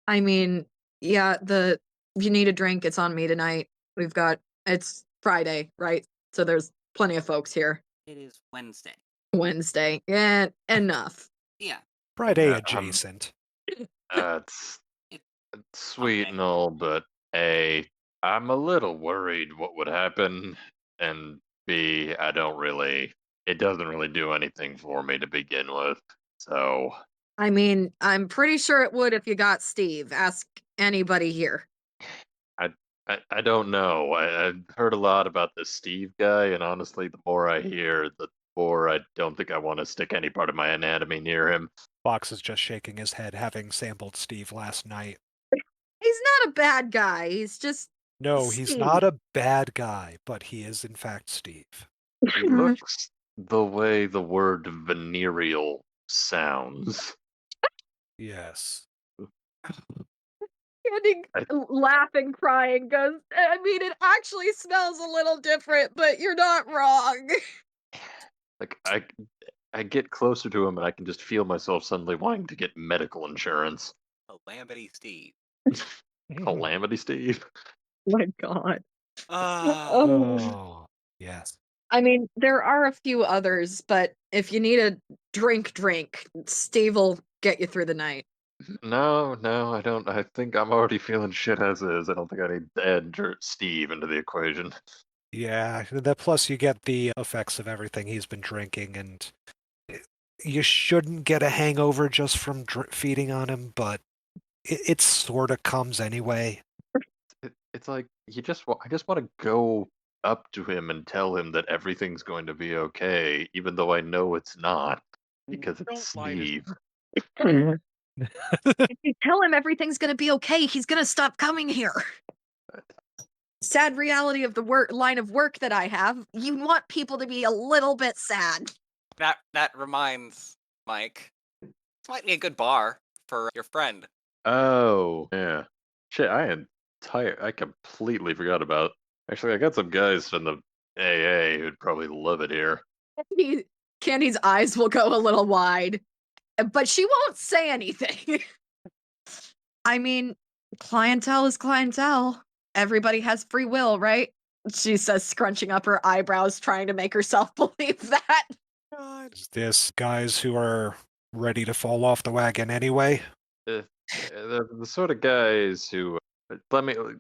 S5: I mean, yeah, if you need a drink, it's on me tonight. It's Friday, right? So there's plenty of folks here.
S1: it is Wednesday.
S5: Wednesday. Yeah, enough.
S1: Yeah.
S4: Friday
S3: Yeah,
S4: adjacent.
S3: It's
S1: It-
S3: sweet
S1: okay.
S3: and all, but A, I'm a little worried what would happen, and B, it doesn't really do anything for me to begin with. So,
S5: I mean, I'm pretty sure it would if you got Steve. Ask anybody here.
S3: I don't know. I've heard a lot about this Steve guy, and honestly, the more I hear, the more I don't think I want to stick any part of my anatomy near him.
S4: Fox is just shaking his head, having sampled Steve last night.
S5: He's not a bad guy. He's just
S4: No, he's
S5: Steve.
S4: not a bad guy, but he is in fact Steve.
S3: He looks the way the word venereal sounds.
S4: Yes.
S5: Andy, laughing, crying, goes, I mean, it actually smells a little different, but you're not wrong.
S3: Like I get closer to him and I can just feel myself suddenly wanting to get medical insurance.
S1: Calamity Steve.
S3: Calamity Steve.
S5: My God.
S4: Oh, yes.
S5: I mean, there are a few others, but if you need a drink, Steve will get you through the night.
S3: No, I don't. I think I'm already feeling shit as is. I don't think I need to add Steve into the equation.
S4: Yeah, that plus you get the effects of everything he's been drinking, and you shouldn't get a hangover just from feeding on him, but it sort of comes anyway.
S3: It's like I just want to go up to him and tell him that everything's going to be okay, even though I know it's not, because
S2: Don't
S3: it's
S2: lie to
S3: Steve.
S5: If you tell him everything's gonna be okay, he's gonna stop coming here. Sad reality of the line of work that I have. You want people to be a little bit sad.
S1: That reminds Mike. This might be a good bar for your friend.
S3: Oh, yeah. Shit, I had Tyred. I completely forgot about. Actually, I got some guys from the AA who'd probably love it here.
S5: Candy's eyes will go a little wide, but she won't say anything. I mean, clientele is clientele. Everybody has free will, right? She says, scrunching up her eyebrows, trying to make herself believe that.
S4: Is this guys who are ready to fall off the wagon anyway?
S3: The sort of guys who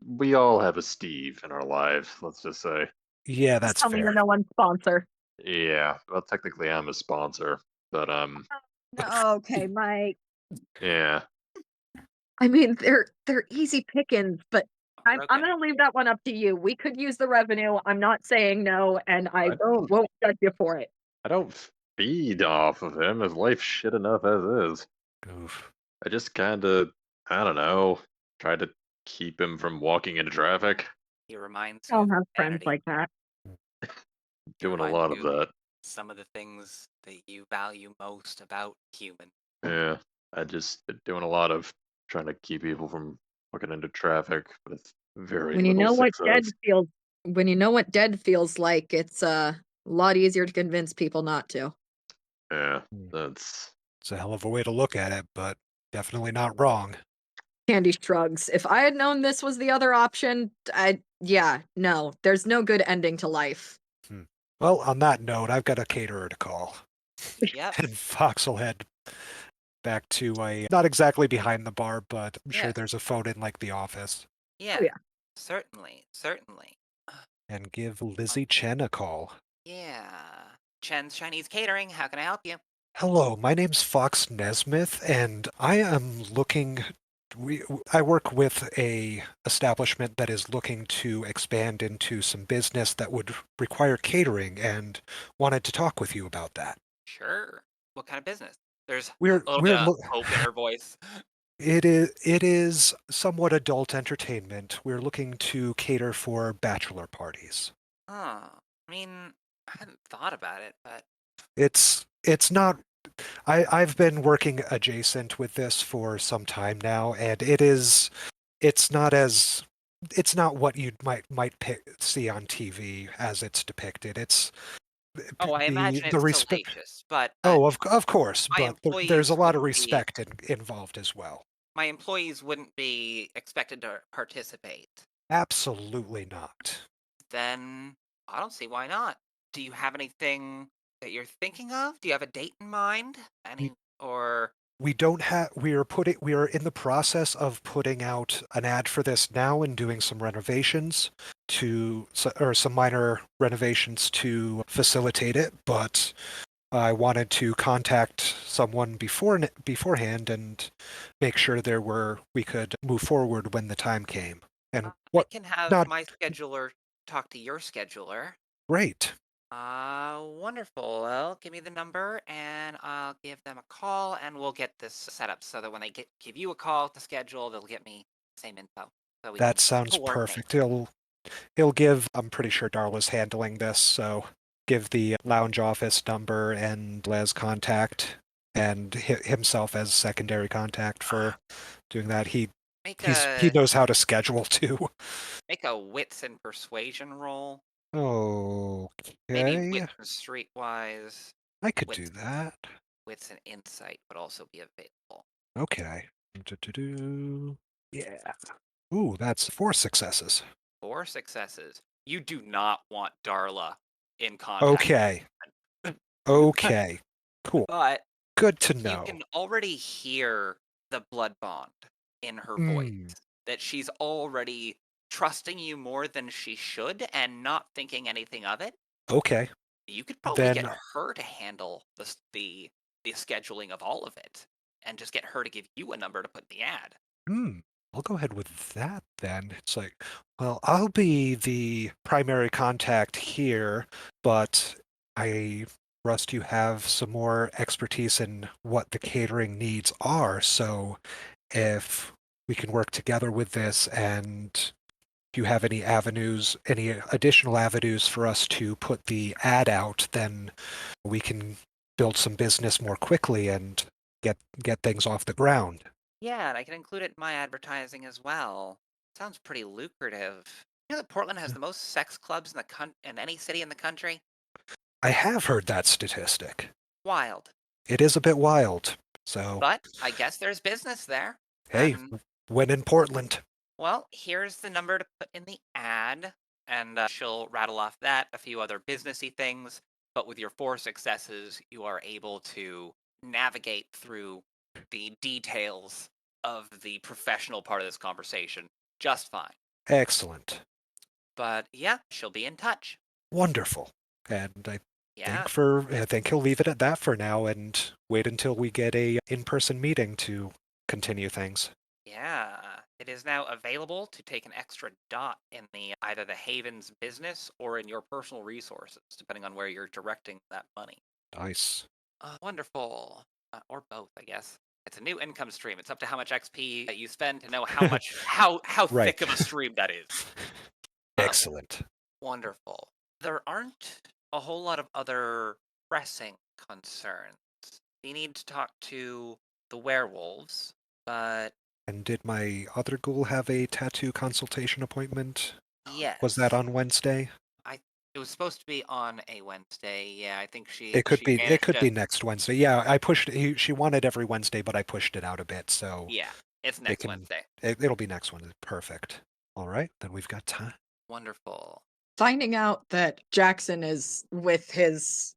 S3: we all have a Steve in our lives, let's just say.
S4: Yeah,
S5: Just
S4: that's
S5: tell me you're
S4: fair.
S5: no one's sponsor.
S3: Yeah, well, technically I'm a sponsor, but
S5: No, okay, Mike.
S3: yeah.
S5: I mean, they're easy pickings, but I'm
S1: Broken.
S5: gonna leave that one up to you. We could use the revenue. I'm not saying no, and I
S3: don't
S5: won't judge you for it.
S3: I don't feed off of him. His life's shit enough as is.
S4: Oof.
S3: I just kind of, I don't know, try to keep him from walking into traffic.
S1: He reminds
S5: I
S1: you
S5: don't
S1: of
S5: have friends
S1: humanity.
S5: like that.
S1: He
S3: Doing a
S1: reminds
S3: lot of
S1: you
S3: that.
S1: some of the things that you value most about human.
S3: Yeah, I just been doing a lot of trying to keep people from walking into traffic with very
S5: When you
S3: little
S5: know what
S3: success.
S5: dead feels like, it's a lot easier to convince people not to.
S3: Yeah,
S4: Hmm.
S3: that's
S4: It's a hell of a way to look at it, but definitely not wrong.
S5: Candy shrugs. If I had known this was the other option, no. There's no good ending to life.
S4: Well, on that note, I've got a caterer to call.
S1: Yep.
S4: And Fox will head back to not exactly behind the bar, but I'm sure
S1: Yeah.
S4: there's a phone in like the office.
S1: Yeah.
S5: yeah.
S1: Certainly. Certainly.
S4: And give Lizzie Chen a call.
S1: Yeah. Chen's Chinese Catering. How can I help you?
S4: Hello, my name's Fox Nesmith, and I am looking. I work with a establishment that is looking to expand into some business that would require catering, and wanted to talk with you about that.
S1: Sure. What kind of business? There's
S4: We're
S1: a little bit
S4: we're
S1: of
S4: lo-
S1: hope in her voice.
S4: it is somewhat adult entertainment. We're looking to cater for bachelor parties.
S1: Oh, I mean, I hadn't thought about it, but
S4: It's not. I've been working adjacent with this for some time now, and it's not as it's not what you see on TV as it's depicted. It's
S1: oh, I
S4: the
S1: imagine
S4: the
S1: it's
S4: respect.
S1: salacious. But
S4: Oh, of course,
S1: my
S4: but there's a
S1: employees
S4: lot of
S1: wouldn't be
S4: respect involved as well.
S1: my employees wouldn't be expected to participate.
S4: Absolutely not.
S1: Then I don't see why not. Do you have anything that you're thinking of? Do you have a date in mind?
S4: We
S1: Or
S4: we don't have we are in the process of putting out an ad for this now and doing some renovations or some minor renovations to facilitate it, but I wanted to contact someone beforehand and make sure we could move forward when the time came. And
S1: I
S4: what
S1: can have
S4: not
S1: my scheduler talk to your scheduler.
S4: great.
S1: Wonderful. Well, give me the number and I'll give them a call and we'll get this set up so that when they give you a call to schedule, they'll get me the same info so we
S4: That
S1: can
S4: sounds
S1: coordinate.
S4: perfect. He'll give, I'm pretty sure Darla's handling this, so give the lounge office number and Les contact and himself as secondary contact for doing that.
S1: Make
S4: He
S1: a
S4: knows how to schedule too.
S1: make a wits and persuasion roll. Maybe
S4: Okay,
S1: wits and streetwise.
S4: I could do
S1: Wits
S4: that.
S1: wits and insight would also be available.
S4: Okay. Do-do-do. Yeah. Ooh, that's 4 successes.
S1: 4 successes. You do not want Darla in contact.
S4: Okay. Okay. Cool.
S1: But
S4: Good to
S1: you
S4: know.
S1: can already hear the blood bond in her voice.
S4: Hmm.
S1: That she's already trusting you more than she should and not thinking anything of it.
S4: Okay.
S1: You could probably get
S4: Then,
S1: her to handle the scheduling of all of it and just get her to give you a number to put in the ad.
S4: I'll go ahead with that then. It's like, well, I'll be the primary contact here, but Rust, you have some more expertise in what the catering needs are. So if we can work together with this and if you have any additional avenues for us to put the ad out, then we can build some business more quickly and get things off the ground.
S1: Yeah, and I can include it in my advertising as well. Sounds pretty lucrative. You know that Portland has the most sex clubs in any city in the country?
S4: I have heard that statistic.
S1: Wild.
S4: It is a bit wild. So,
S1: But I guess there's business there.
S4: hey,
S1: And,
S4: when in Portland.
S1: well, here's the number to put in the ad. And she'll rattle off that, a few other businessy things. But with your 4 successes, you are able to navigate through the details of the professional part of this conversation just fine.
S4: Excellent.
S1: But yeah, she'll be in touch.
S4: Wonderful. And
S1: Yeah.
S4: I think he'll leave it at that for now and wait until we get a in-person meeting to continue things.
S1: Yeah, it is now available to take an extra dot in either the Haven's business or in your personal resources, depending on where you're directing that money.
S4: Nice.
S1: Wonderful. Or both, I guess. It's a new income stream. It's up to how much XP that you spend to know how much how
S4: Right.
S1: thick of a stream that is.
S4: Excellent.
S1: Wonderful. There aren't a whole lot of other pressing concerns. You need to talk to the werewolves, but
S4: And did my other ghoul have a tattoo consultation appointment?
S1: yes.
S4: Was that on Wednesday?
S1: It was supposed to be on a Wednesday. Yeah, I think
S4: It could be. It
S1: managed
S4: could
S1: to-
S4: be next Wednesday. Yeah, I pushed. She wanted every Wednesday, but I pushed it out a bit. So
S1: Yeah, it's next
S4: can-
S1: Wednesday.
S4: it'll be next Wednesday. Perfect. All right, then we've got time.
S1: Wonderful.
S5: Finding out that Jackson is with his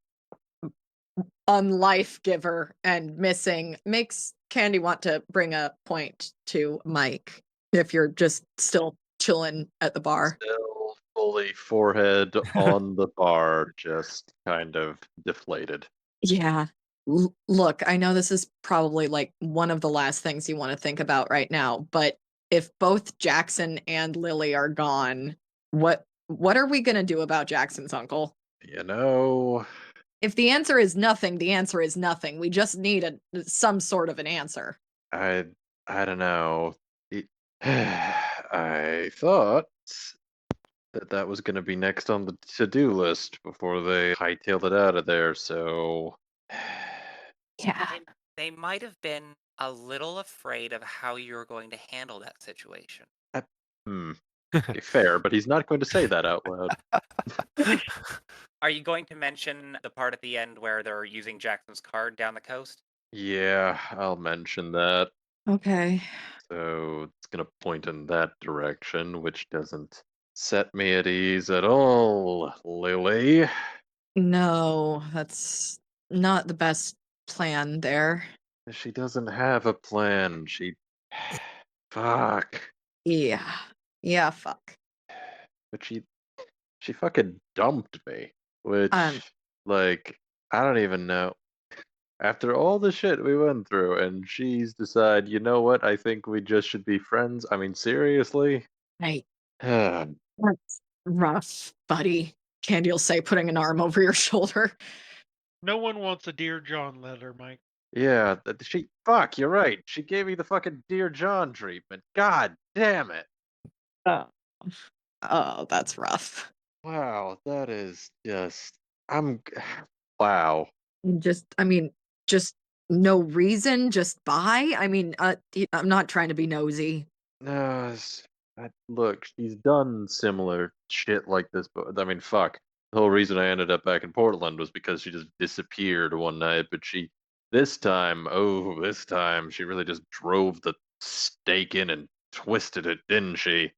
S5: unlife giver and missing makes Candy want to bring a point to Mike if you're just still chilling at the bar.
S3: Still fully forehead on the bar, just kind of deflated.
S5: Yeah. Look, I know this is probably like one of the last things you want to think about right now, but if both Jackson and Lily are gone, what are we going to do about Jackson's uncle?
S3: You know,
S5: If the answer is nothing, the answer is nothing. We just need some sort of an answer.
S3: I don't know. I thought that was going to be next on the to-do list before they hightailed it out of there. So,
S5: Yeah.
S1: They might have been a little afraid of how you were going to handle that situation.
S3: fair, but he's not going to say that out loud.
S1: Are you going to mention the part at the end where they're using Jackson's card down the coast?
S3: Yeah, I'll mention that.
S5: Okay.
S3: So it's going to point in that direction, which doesn't set me at ease at all, Lily.
S5: No, that's not the best plan there.
S3: She doesn't have a plan. She. Fuck.
S5: Yeah. Yeah, fuck.
S3: But she fucking dumped me. Which,
S5: Um,
S3: like, I don't even know. After all the shit we went through, and she's decided, you know what, I think we just should be friends. I mean, seriously?
S5: Right.
S3: Yeah,
S5: That's rough, buddy. Candy'll say, putting an arm over your shoulder.
S2: No one wants a Dear John letter, Mike.
S3: fuck, you're right. She gave me the fucking Dear John treatment. God damn it.
S5: Oh. Oh, that's rough.
S3: Wow, that is just. Wow.
S5: Just no reason, just bye. I'm not trying to be nosy.
S3: No, look, she's done similar shit like this, but I mean, fuck. The whole reason I ended up back in Portland was because she just disappeared one night, but this time, she really just drove the stake in and twisted it, didn't she?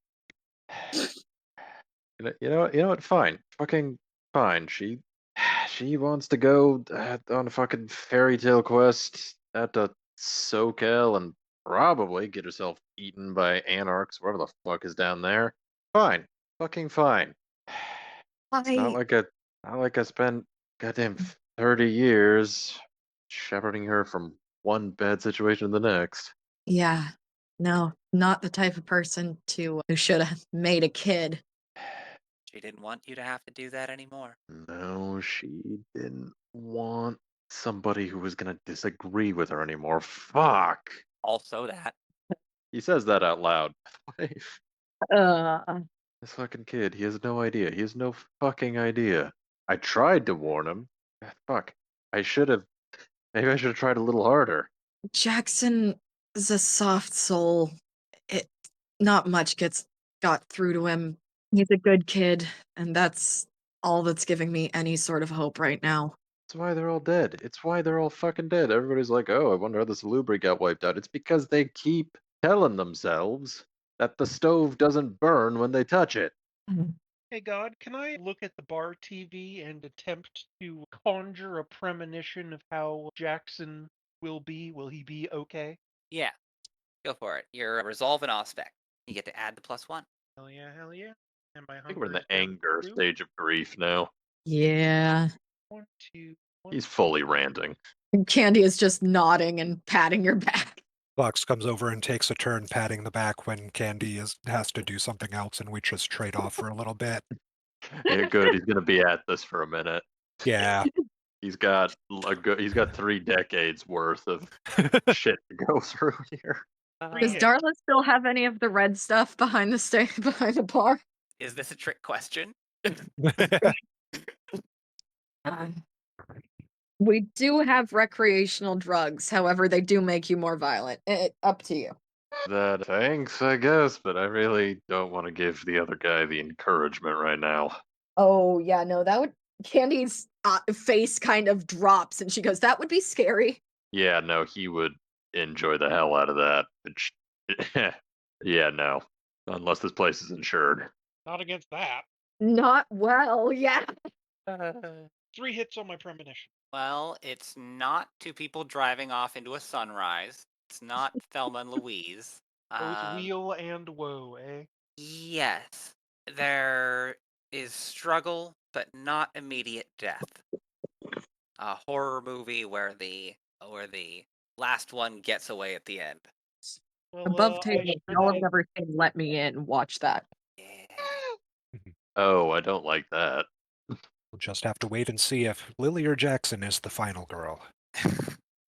S3: You know what? Fine, fucking fine. She wants to go on a fucking fairy tale quest at the SoCal and probably get herself eaten by anarchs, whatever the fuck is down there. Fine, fucking fine. It's not like I spent goddamn 30 years shepherding her from one bad situation to the next.
S5: Yeah. No, not the type of person who should have made a kid.
S1: She didn't want you to have to do that anymore.
S3: No, she didn't want somebody who was gonna disagree with her anymore. Fuck.
S1: Also that.
S3: He says that out loud.
S5: Uh,
S3: This fucking kid, he has no idea. He has no fucking idea. I tried to warn him. Fuck. Maybe I should have tried a little harder.
S5: Jackson is a soft soul. Not much got through to him. He's a good kid, and that's all that's giving me any sort of hope right now.
S3: That's why they're all dead. It's why they're all fucking dead. Everybody's like, oh, I wonder how the Salubri got wiped out. It's because they keep telling themselves that the stove doesn't burn when they touch it.
S2: Hey God, can I look at the bar TV and attempt to conjure a premonition of how Jackson will be? Will he be okay?
S1: Yeah. Go for it. Your resolve and aspect. You get to add the +1.
S2: Hell yeah, hell yeah. And my
S3: I think we're in
S2: hunger
S3: the
S2: is down to
S3: anger
S2: 2.
S3: stage of grief now.
S5: Yeah.
S2: 1, 2, 1.
S3: He's fully ranting.
S5: Candy is just nodding and patting your back.
S4: Fox comes over and takes a turn patting the back when Candy has to do something else, and we just trade off for a little bit.
S3: Yeah, good. He's gonna be at this for a minute.
S4: Yeah.
S3: He's got 3 decades worth of shit to go through here.
S5: Does
S2: hits.
S5: Darla still have any of the red stuff behind the bar?
S1: Is this a trick question?
S5: We do have recreational drugs, however, they do make you more violent. Up to you.
S3: That thanks, I guess, but I really don't want to give the other guy the encouragement right now.
S5: Oh, yeah, no, that would. Candy's face kind of drops and she goes, that would be scary.
S3: Yeah, no, he would enjoy the hell out of that. Yeah, no. Unless this place is insured.
S2: Not against that.
S5: Not well, yeah.
S2: 3 hits on my premonition.
S1: Well, it's not 2 people driving off into a sunrise. It's not Thelma and Louise.
S2: Both wheel and woe, eh?
S1: Yes. There is struggle, but not immediate death. A horror movie where the last one gets away at the end.
S2: Well,
S5: Above
S2: I
S5: table,
S2: sure
S5: y'all have
S2: did.
S5: never seen Let Me In. Watch that.
S1: Yeah.
S3: Oh, I don't like that.
S4: We'll just have to wait and see if Lily or Jackson is the final girl.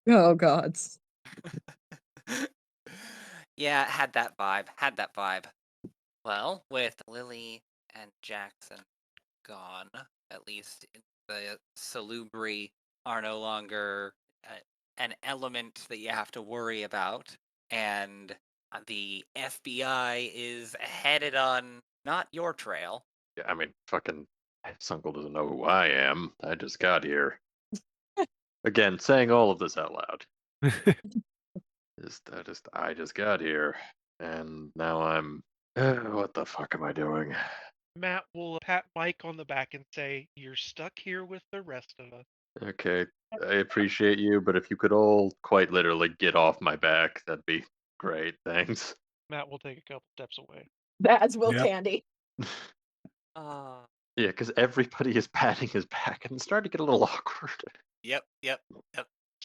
S5: Oh, gods.
S1: Yeah, had that vibe. Well, with Lily and Jackson gone, at least the salubri are no longer an element that you have to worry about, and the FBI is headed on not your trail.
S3: Yeah, I mean, fucking Sunkel doesn't know who I am. I just got here. Again, saying all of this out loud. I just got here, and now I'm. What the fuck am I doing?
S2: Matt will pat Mike on the back and say, "You're stuck here with the rest of us."
S3: Okay, I appreciate you, but if you could all quite literally get off my back, that'd be great. Thanks.
S2: Matt will take a couple steps away.
S5: As will
S4: Yep.
S5: Candy.
S1: Uh,
S3: Yeah, because everybody is patting his back, and it's starting to get a little awkward.
S1: yep.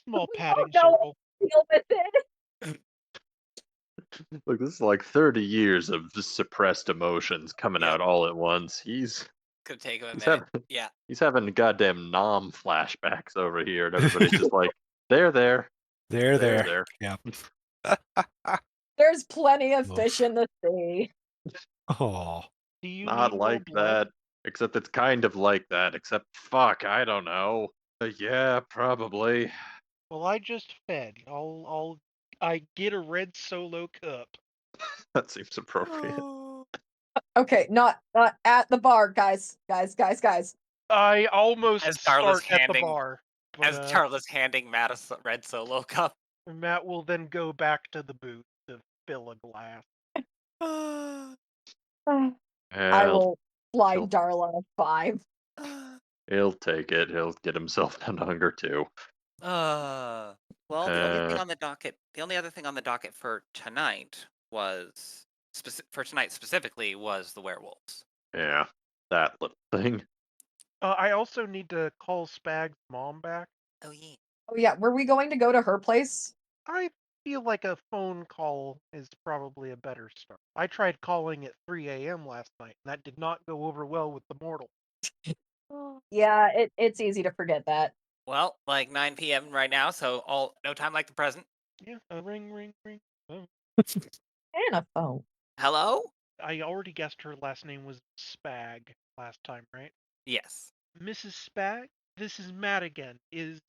S2: Small
S5: We
S2: padding
S5: don't know
S2: circle.
S5: Deal with it.
S3: Look, this is like 30 years of just suppressed emotions coming
S1: Yep.
S3: out all at once. He's
S1: Could take him a
S3: He's
S1: minute.
S3: having
S1: Yeah.
S3: he's having goddamn nom flashbacks over here, and everybody's just like, there.
S4: There. Yep.
S5: There's plenty of
S4: Oof.
S5: fish in the sea.
S4: Oh.
S2: Do you
S3: Not
S2: need more
S3: like
S2: blood?
S3: that. Except it's kind of like that. Except, fuck, I don't know. Yeah, probably.
S2: Well, I just fed. I get a red solo cup.
S3: That seems appropriate.
S5: Okay, not at the bar, guys. Guys.
S2: I almost
S1: As Darla's
S2: start at the
S1: handing-
S2: bar. But,
S1: As Charlotte's handing Matt a red solo cup.
S2: Matt will then go back to the booth to fill a glass.
S5: I
S3: Well,
S5: will slide
S3: she'll-
S5: Darla a 5.
S3: he'll take it. He'll get himself down to hunger too.
S1: Well, the only thing on the docket, the only other thing on the docket for tonight was specifically was the werewolves.
S3: Yeah, that little thing.
S2: I also need to call Spag's mom back.
S1: Oh yeah.
S5: Oh yeah, were we going to go to her place?
S2: I feel like a phone call is probably a better start. I tried calling at 3 a.m. last night, and that did not go over well with the mortal.
S5: Yeah, it's easy to forget that.
S1: Well, like 9 p.m. right now, so no time like the present.
S2: Yeah, ring. Oh.
S5: And a phone.
S1: Hello?
S2: I already guessed her last name was Spag last time, right?
S1: Yes.
S2: Mrs. Spag, this is Matt again. Is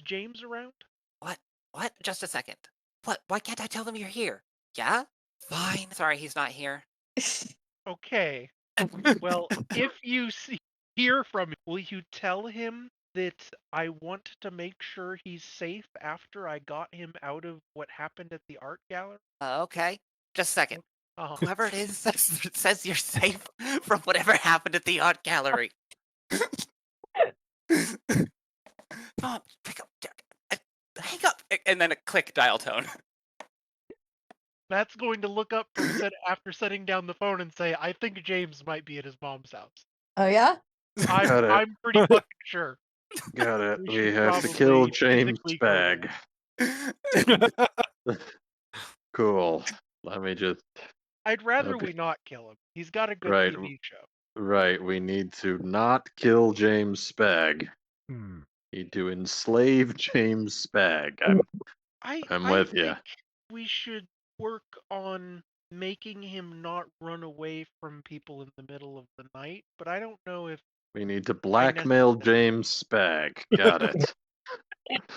S2: James around?
S1: What? Just a second. What? Why can't I tell them you're here? Yeah? Fine. Sorry, he's not here.
S2: Okay. Well, if you hear from him, will you tell him that I want to make sure he's safe after I got him out of what happened at the art gallery?
S1: Okay. Just a second.
S2: Uh-huh.
S1: Whoever it is says you're safe from whatever happened at the art gallery. Mom, pick up. Hang up. And then a click dial tone.
S2: Matt's going to look up from after setting down the phone and say, "I think James might be at his mom's house."
S5: Oh yeah?
S3: Got it.
S2: I'm pretty fucking sure.
S3: Got it.
S2: We
S3: We
S2: should
S3: have to kill
S2: probably
S3: James
S2: physically go to
S3: Spag. Cool. Let me just.
S2: I'd rather
S3: Okay.
S2: we not kill him. He's got a good
S3: Right.
S2: TV show.
S3: Right. We need to not kill James Spag.
S4: Hmm.
S3: Need to enslave James Spag. I'm
S2: I
S3: with you.
S2: think we should work on making him not run away from people in the middle of the night, but I don't know if
S3: We need to blackmail James Spag. Got it.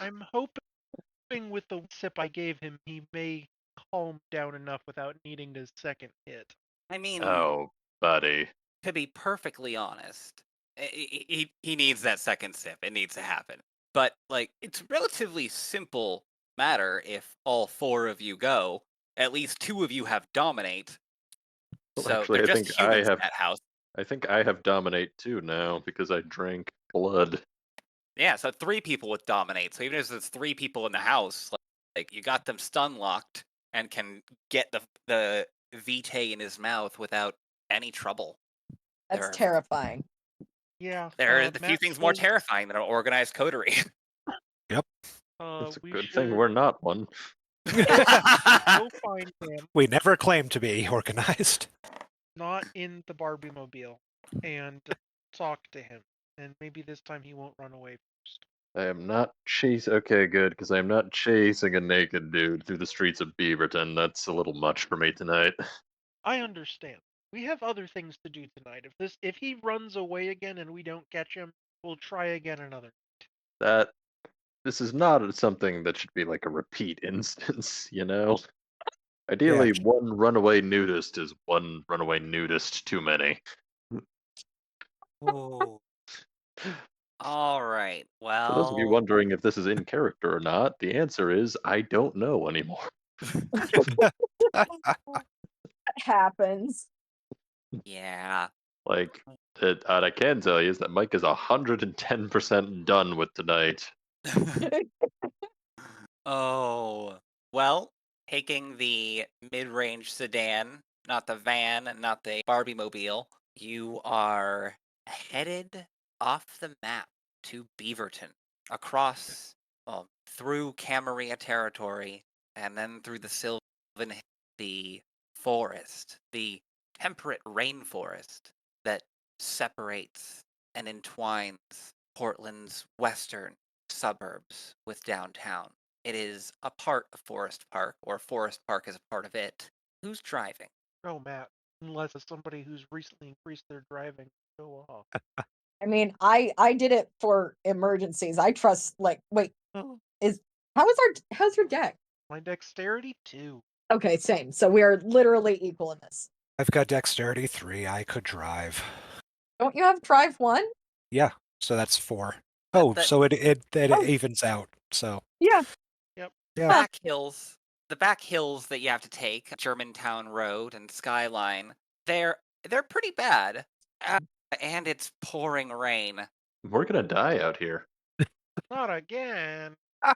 S2: I'm hoping with the sip I gave him, he may calm down enough without needing his second hit.
S1: I mean,
S3: Oh, buddy.
S1: to be perfectly honest, he needs that second sip. It needs to happen. But like, it's relatively simple matter if all four of you go. At least two of you have dominate.
S3: Well,
S1: So
S3: actually,
S1: they're
S3: I
S1: just
S3: think
S1: humans in that house.
S3: I think I have dominate too now because I drank blood.
S1: Yeah, so 3 people with dominate. So even if it's 3 people in the house, like you got them stun locked and can get the vitae in his mouth without any trouble.
S5: That's terrifying.
S2: Yeah.
S1: There are a few
S2: Matt
S1: things more
S2: says,
S1: terrifying than an organized coterie.
S4: Yep.
S3: It's a
S2: we
S3: good
S2: should
S3: thing we're not one.
S2: go find him,
S4: We never claimed to be organized.
S2: not in the Barbie mobile, and talk to him. And maybe this time he won't run away first.
S3: I am not chasing. Okay, good, because I am not chasing a naked dude through the streets of Beaverton. That's a little much for me tonight.
S2: I understand. We have other things to do tonight. If he runs away again and we don't catch him, we'll try again another.
S3: This is not something that should be like a repeat instance, you know? Ideally, one runaway nudist is one runaway nudist too many.
S1: Ooh. All right.
S3: For those of you
S1: Well,
S3: wondering if this is in character or not, the answer is I don't know anymore.
S5: That happens.
S1: yeah.
S3: Like, what I can tell you is that Mike is 110% done with tonight.
S1: Oh. Well, taking the mid-range sedan, not the van, not the Barbie mobile, you are headed off the map to Beaverton, across, well, through Camarilla territory, and then through the Sylvan, the forest, the temperate rainforest that separates and entwines Portland's western suburbs with downtown. It is a part of Forest Park, or Forest Park is a part of it. Who's driving?
S2: Oh, Matt. Unless it's somebody who's recently increased their driving. Go off.
S5: I mean, I did it for emergencies. I trust wait, how's your deck?
S2: My dexterity 2.
S5: Okay, same. So we are literally equal in this.
S4: I've got dexterity 3. I could drive.
S5: Don't you have drive 1?
S4: Yeah, so that's 4. Oh, so it
S5: Oh.
S4: evens out. So
S5: Yeah.
S2: Yep.
S4: yeah.
S1: The back hills that you have to take, Germantown Road and Skyline, they're pretty bad. And it's pouring rain.
S3: We're gonna die out here.
S2: Not again.
S1: Ah.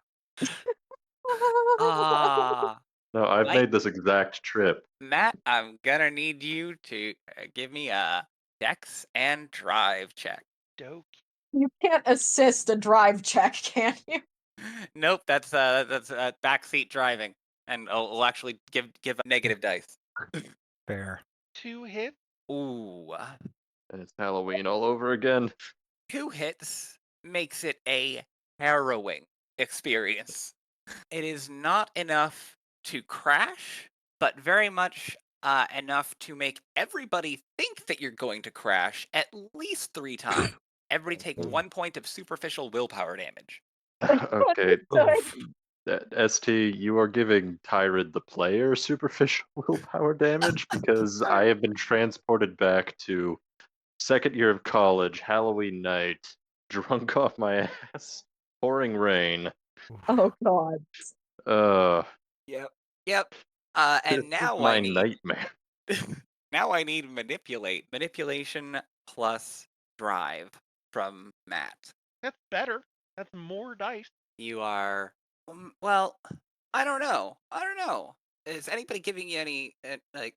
S3: No, I've
S1: Mike?
S3: made this exact trip.
S1: Matt, I'm gonna need you to give me a dex and drive check.
S2: Dope.
S5: You can't assist a drive check, can you?
S1: Nope, that's backseat driving, and we'll actually give a negative dice.
S4: Fair.
S2: 2 hits.
S1: Ooh,
S3: And it's Halloween all over again.
S1: 2 hits makes it a harrowing experience. It is not enough to crash, but very much enough to make everybody think that you're going to crash at least 3 times. Everybody take 1 point of superficial willpower damage.
S3: Okay.
S4: Oof.
S3: ST, you are giving Tyred the player superficial willpower damage because I have been transported back to second year of college, Halloween night, drunk off my ass, pouring rain.
S5: Oh god.
S1: Yep.
S3: This
S1: And
S3: is
S1: now
S3: my
S1: I need
S3: nightmare.
S1: now I need manipulation plus drive from Matt.
S2: That's better. That's more dice.
S1: You are well. I don't know. is anybody giving you any like?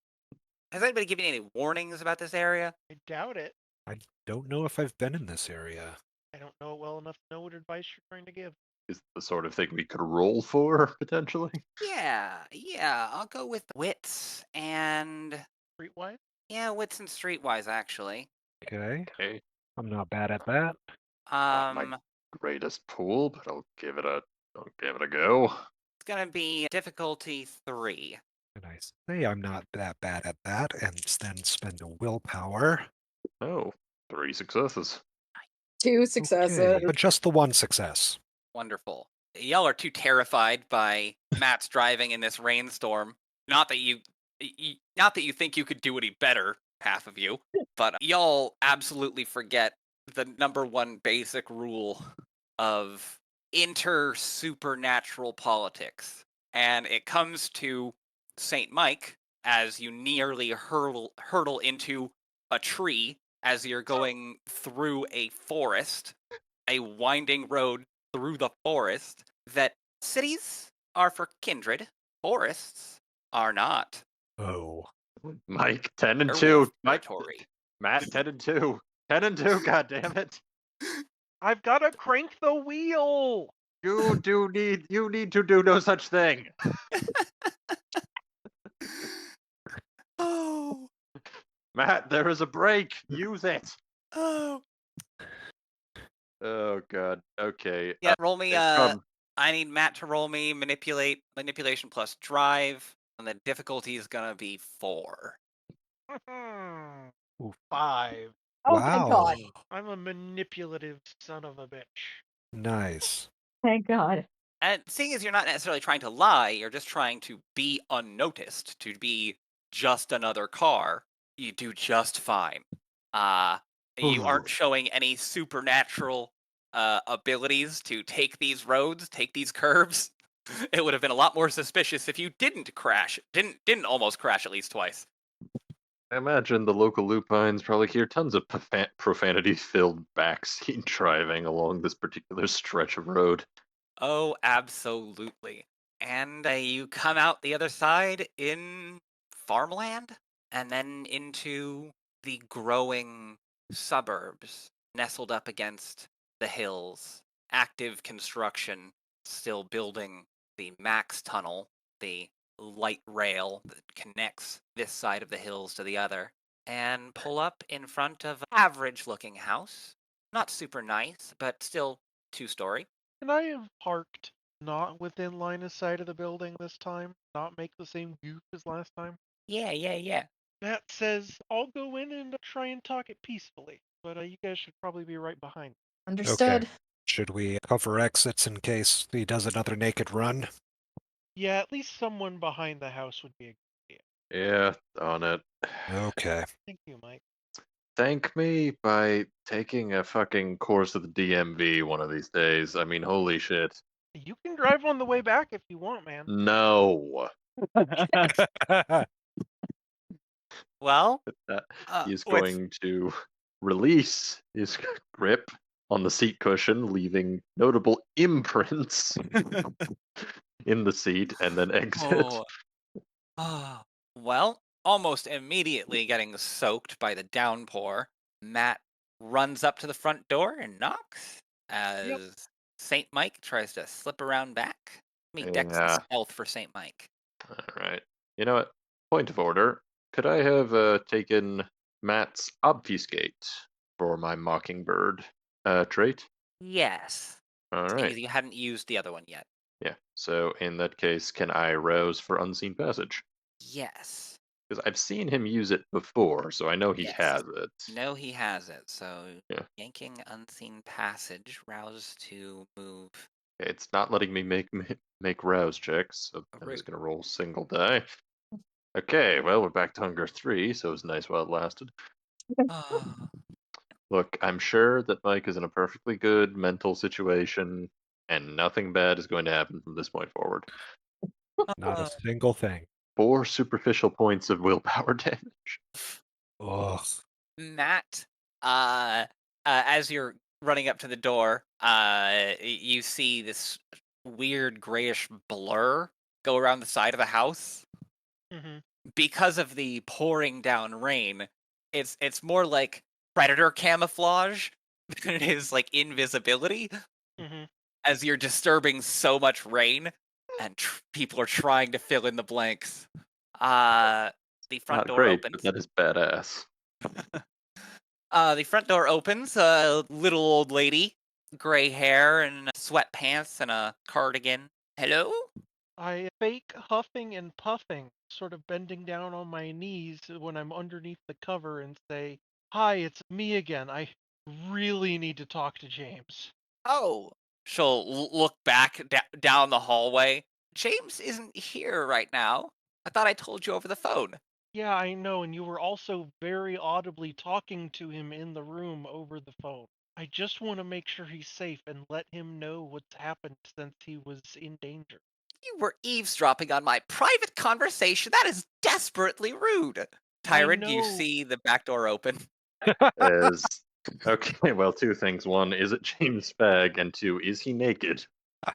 S1: Has anybody given you any warnings about this area?
S2: I doubt it.
S4: I don't know if I've been in this area.
S2: I don't know it well enough to know what advice you're trying to give.
S3: Is the sort of thing we could roll for potentially?
S1: Yeah. I'll go with wits and
S2: Streetwise?
S1: wits and streetwise actually.
S4: Okay,
S3: Okay,
S4: I'm not bad at that.
S3: not my greatest pool, but I'll give it a go.
S1: It's gonna be difficulty 3.
S4: And I say I'm not that bad at that, and then spend a willpower.
S3: Oh, 3 successes.
S5: 2 successes.
S4: Okay, but just the one success.
S1: Wonderful. Y'all are too terrified by Matt's driving in this rainstorm. Not that you think you could do any better, half of you, but y'all absolutely forget the number one basic rule of inter-supernatural politics. And it comes to St. Mike as you nearly hurtle into a tree as you're going through a forest, a winding road through the forest, that cities are for kindred, forests are not.
S4: Oh.
S3: Mike, 10 and
S1: They're
S3: 2.
S1: wolf
S3: Mike,
S1: territory.
S3: Matt, 10 and 2. 10 and 2, god damn it.
S2: I've got to crank the wheel!
S3: You need to do no such thing.
S1: Oh,
S3: Matt, there is a brake. Use it.
S1: oh.
S3: Oh god. Okay.
S1: Yeah, roll me.
S3: Come.
S1: I need Matt to roll me manipulation plus drive, and the difficulty is gonna be 4.
S4: Oof.
S2: 5.
S5: Oh, thank
S4: Wow.
S5: God.
S2: I'm a manipulative son of a bitch.
S4: Nice.
S5: Thank God.
S1: And seeing as you're not necessarily trying to lie, you're just trying to be unnoticed, to be just another car, you do just fine. You aren't showing any supernatural abilities to take these roads, take these curves. It would have been a lot more suspicious if you didn't crash. Didn't almost crash at least twice.
S3: I imagine the local lupines probably hear tons of profanity-filled backseat driving along this particular stretch of road.
S1: Oh, absolutely. And you come out the other side in farmland and then into the growing suburbs nestled up against the hills. Active construction still building the Max Tunnel, the light rail that connects this side of the hills to the other, and pull up in front of an average looking house. Not super nice, but still 2-story.
S2: Can I have parked not within line of sight of the building this time? Not make the same goof as last time?
S1: Yeah.
S2: Matt says, I'll go in and try and talk it peacefully, but you guys should probably be right behind me.
S5: Understood.
S4: Should we cover exits in case he does another naked run?
S2: Yeah, at least someone behind the house would be a good idea.
S3: Yeah, on it.
S4: Okay.
S2: Thank you, Mike.
S3: Thank me by taking a fucking course of the DMV one of these days. I mean, holy shit.
S2: You can drive on the way back if you want, man.
S3: No.
S1: Well,
S3: He is
S1: with
S3: going to release his grip on the seat cushion, leaving notable imprints in the seat, and then exit.
S1: Well, almost immediately getting soaked by the downpour, Matt runs up to the front door and knocks as Saint Mike tries to slip around back. Me dex and
S3: Yeah.
S1: stealth for Saint Mike.
S3: All right. You know what? Point of order. Could I have taken Matt's obfuscate for my mockingbird trait?
S1: Yes.
S3: All
S1: Seeing
S3: right.
S1: as you hadn't used the other one yet.
S3: Yeah. So in that case, can I rouse for unseen passage?
S1: Yes.
S3: Because I've seen him use it before, so I know he
S1: Yes.
S3: has it.
S1: You know he has it, so
S3: Yeah.
S1: yanking unseen passage, rouse to move.
S3: It's not letting me make rouse checks, so I'm
S1: Rude.
S3: just gonna roll single die. Okay, well we're back to hunger 3, so it was nice while it lasted. Look, I'm sure that Mike is in a perfectly good mental situation, and nothing bad is going to happen from this point forward.
S4: Not a single thing.
S3: 4 superficial points of willpower damage.
S4: Ugh.
S1: Matt, as you're running up to the door, you see this weird grayish blur go around the side of the house.
S2: Mm-hmm.
S1: Because of the pouring down rain, it's more like predator camouflage than it is like invisibility,
S2: Mm-hmm.
S1: as you're disturbing so much rain, and people are trying to fill in the blanks. The front
S3: Not
S1: door
S3: great, but
S1: opens.
S3: that is badass.
S1: The front door opens. A little old lady, gray hair and sweatpants and a cardigan. Hello?
S2: I fake huffing and puffing, sort of bending down on my knees when I'm underneath the cover and say, "Hi, it's me again. I really need to talk to James."
S1: Oh. She'll look back down the hallway. James isn't here right now. I thought I told you over the phone.
S2: Yeah, I know, and you were also very audibly talking to him in the room over the phone. I just want to make sure he's safe and let him know what's happened since he was in danger.
S1: You were eavesdropping on my private conversation. That is desperately rude.
S2: I
S1: Tyred, do you
S2: know.
S1: see the back door open?
S3: As okay, well, two things. One, is it James Spag? And two, is he naked?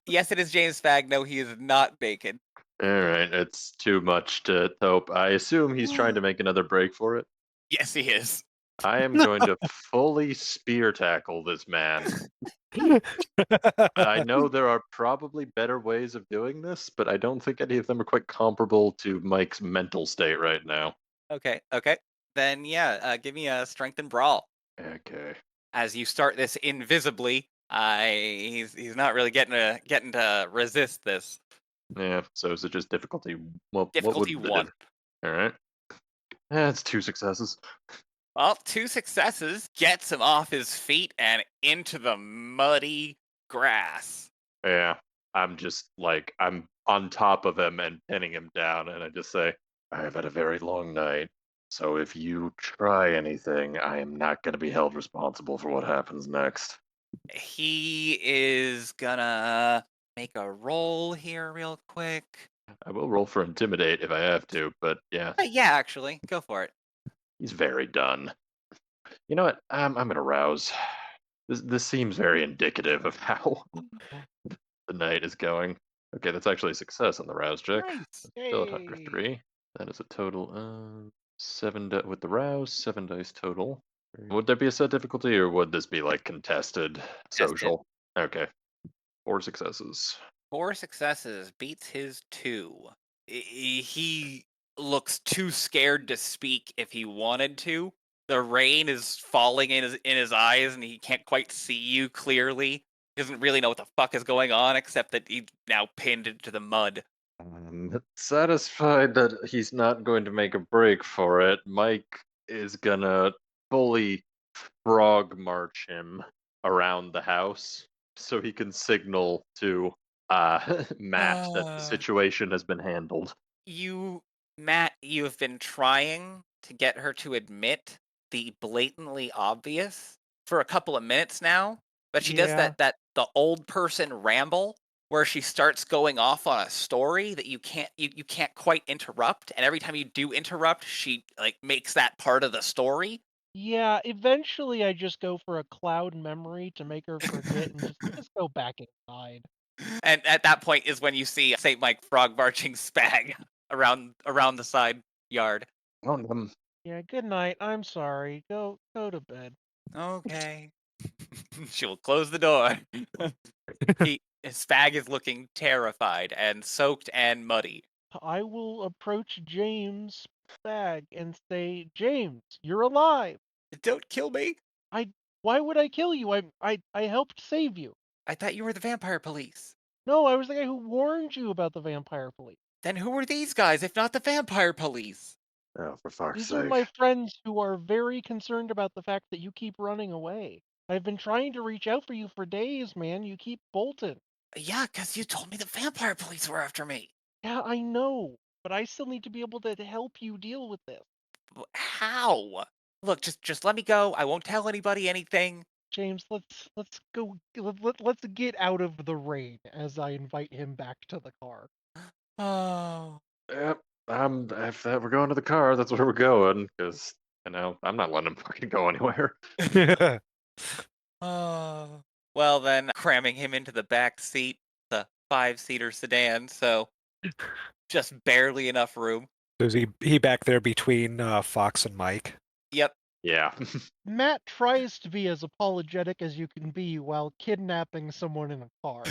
S1: Yes, it is James Spag. No, he is not naked.
S3: All right, it's too much to hope. I assume he's trying to make another break for it.
S1: Yes, he is.
S3: I am going to fully spear tackle this man. I know there are probably better ways of doing this, but I don't think any of them are quite comparable to Mike's mental state right now.
S1: Okay. Then yeah, give me a strength and brawl.
S3: Okay.
S1: As you start this invisibly, he's not really getting to resist this.
S3: Yeah, so is it just difficulty? What
S1: Difficulty
S3: would it?
S1: 1.
S3: All right. That's 2 successes.
S1: Well, 2 successes gets him off his feet and into the muddy grass.
S3: Yeah, I'm just like, I'm on top of him and pinning him down, and I just say, I have had a very long night, so if you try anything, I am not going to be held responsible for what happens next.
S1: He is gonna make a roll here real quick.
S3: I will roll for intimidate if I have to, but yeah,
S1: Yeah, actually, go for it.
S3: he's very done. You know what? I'm going to rouse. This seems very indicative of how the night is going. Okay, that's actually a success on the rouse check.
S1: Nice.
S3: Still at under
S2: Hey.
S3: 3. That is a total of 7 with the rouse, 7 dice total. Would there be a set difficulty, or would this be like contested social? Okay, 4 successes.
S1: 4 successes beats his 2. He looks too scared to speak if he wanted to. The rain is falling in his eyes, and he can't quite see you clearly. He doesn't really know what the fuck is going on, except that he's now pinned into the mud.
S3: Satisfied that he's not going to make a break for it, Mike is gonna fully frog march him around the house so he can signal to Matt that the situation has been handled.
S1: Matt, you have been trying to get her to admit the blatantly obvious for a couple of minutes now, but she does
S2: Yeah.
S1: that the old person ramble where she starts going off on a story that you can't quite interrupt, and every time you do interrupt, she like makes that part of the story.
S2: Yeah, eventually I just go for a cloud memory to make her forget and just go back inside.
S1: And at that point is when you see Saint Mike frog marching Spag around the side yard.
S3: Um,
S2: Yeah, good night. I'm sorry. Go to bed.
S1: Okay. She'll close the door. Spag is looking terrified and soaked and muddy.
S2: I will approach James Spag and say, "James, you're alive.
S1: Don't kill me.
S2: Why would I kill you? I helped save you."
S1: I thought you were the vampire police.
S2: No, I was the guy who warned you about the vampire police.
S1: Then who are these guys if not the vampire police?
S3: oh, for fuck's
S2: These are
S3: sake.
S2: my friends who are very concerned about the fact that you keep running away. I've been trying to reach out for you for days, man. You keep bolting.
S1: Yeah, because you told me the vampire police were after me.
S2: Yeah, I know, but I still need to be able to help you deal with this.
S1: How? Look, just let me go. I won't tell anybody anything.
S2: James, let's go. Let's get out of the rain as I invite him back to the car.
S1: Oh.
S3: Yep, if we're going to the car, that's where we're going, because, I'm not letting him fucking go anywhere.
S1: Oh. Well, then, cramming him into the back seat, the 5-seater sedan, so just barely enough room.
S4: Is he back there between Fox and Mike?
S1: Yep.
S3: Yeah.
S2: Matt tries to be as apologetic as you can be while kidnapping someone in a car.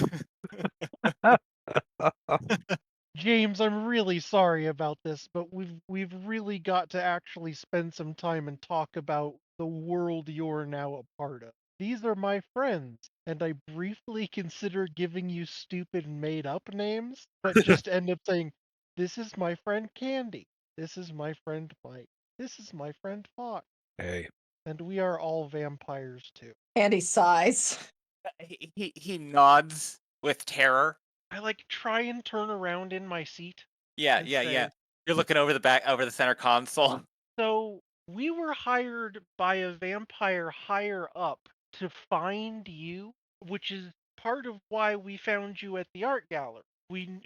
S2: James, I'm really sorry about this, but we've really got to actually spend some time and talk about the world you're now a part of. These are my friends, and I briefly considered giving you stupid made-up names, but just end up saying, "This is my friend Candy. This is my friend Mike. This is my friend Fox,
S4: Hey.
S2: and we are all vampires too."
S5: Andy sighs.
S1: He nods with terror.
S2: I try and turn around in my seat.
S1: Yeah,
S2: And
S1: yeah,
S2: say,
S1: yeah. You're looking over the center console.
S2: So we were hired by a vampire higher up to find you, which is part of why we found you at the art gallery. We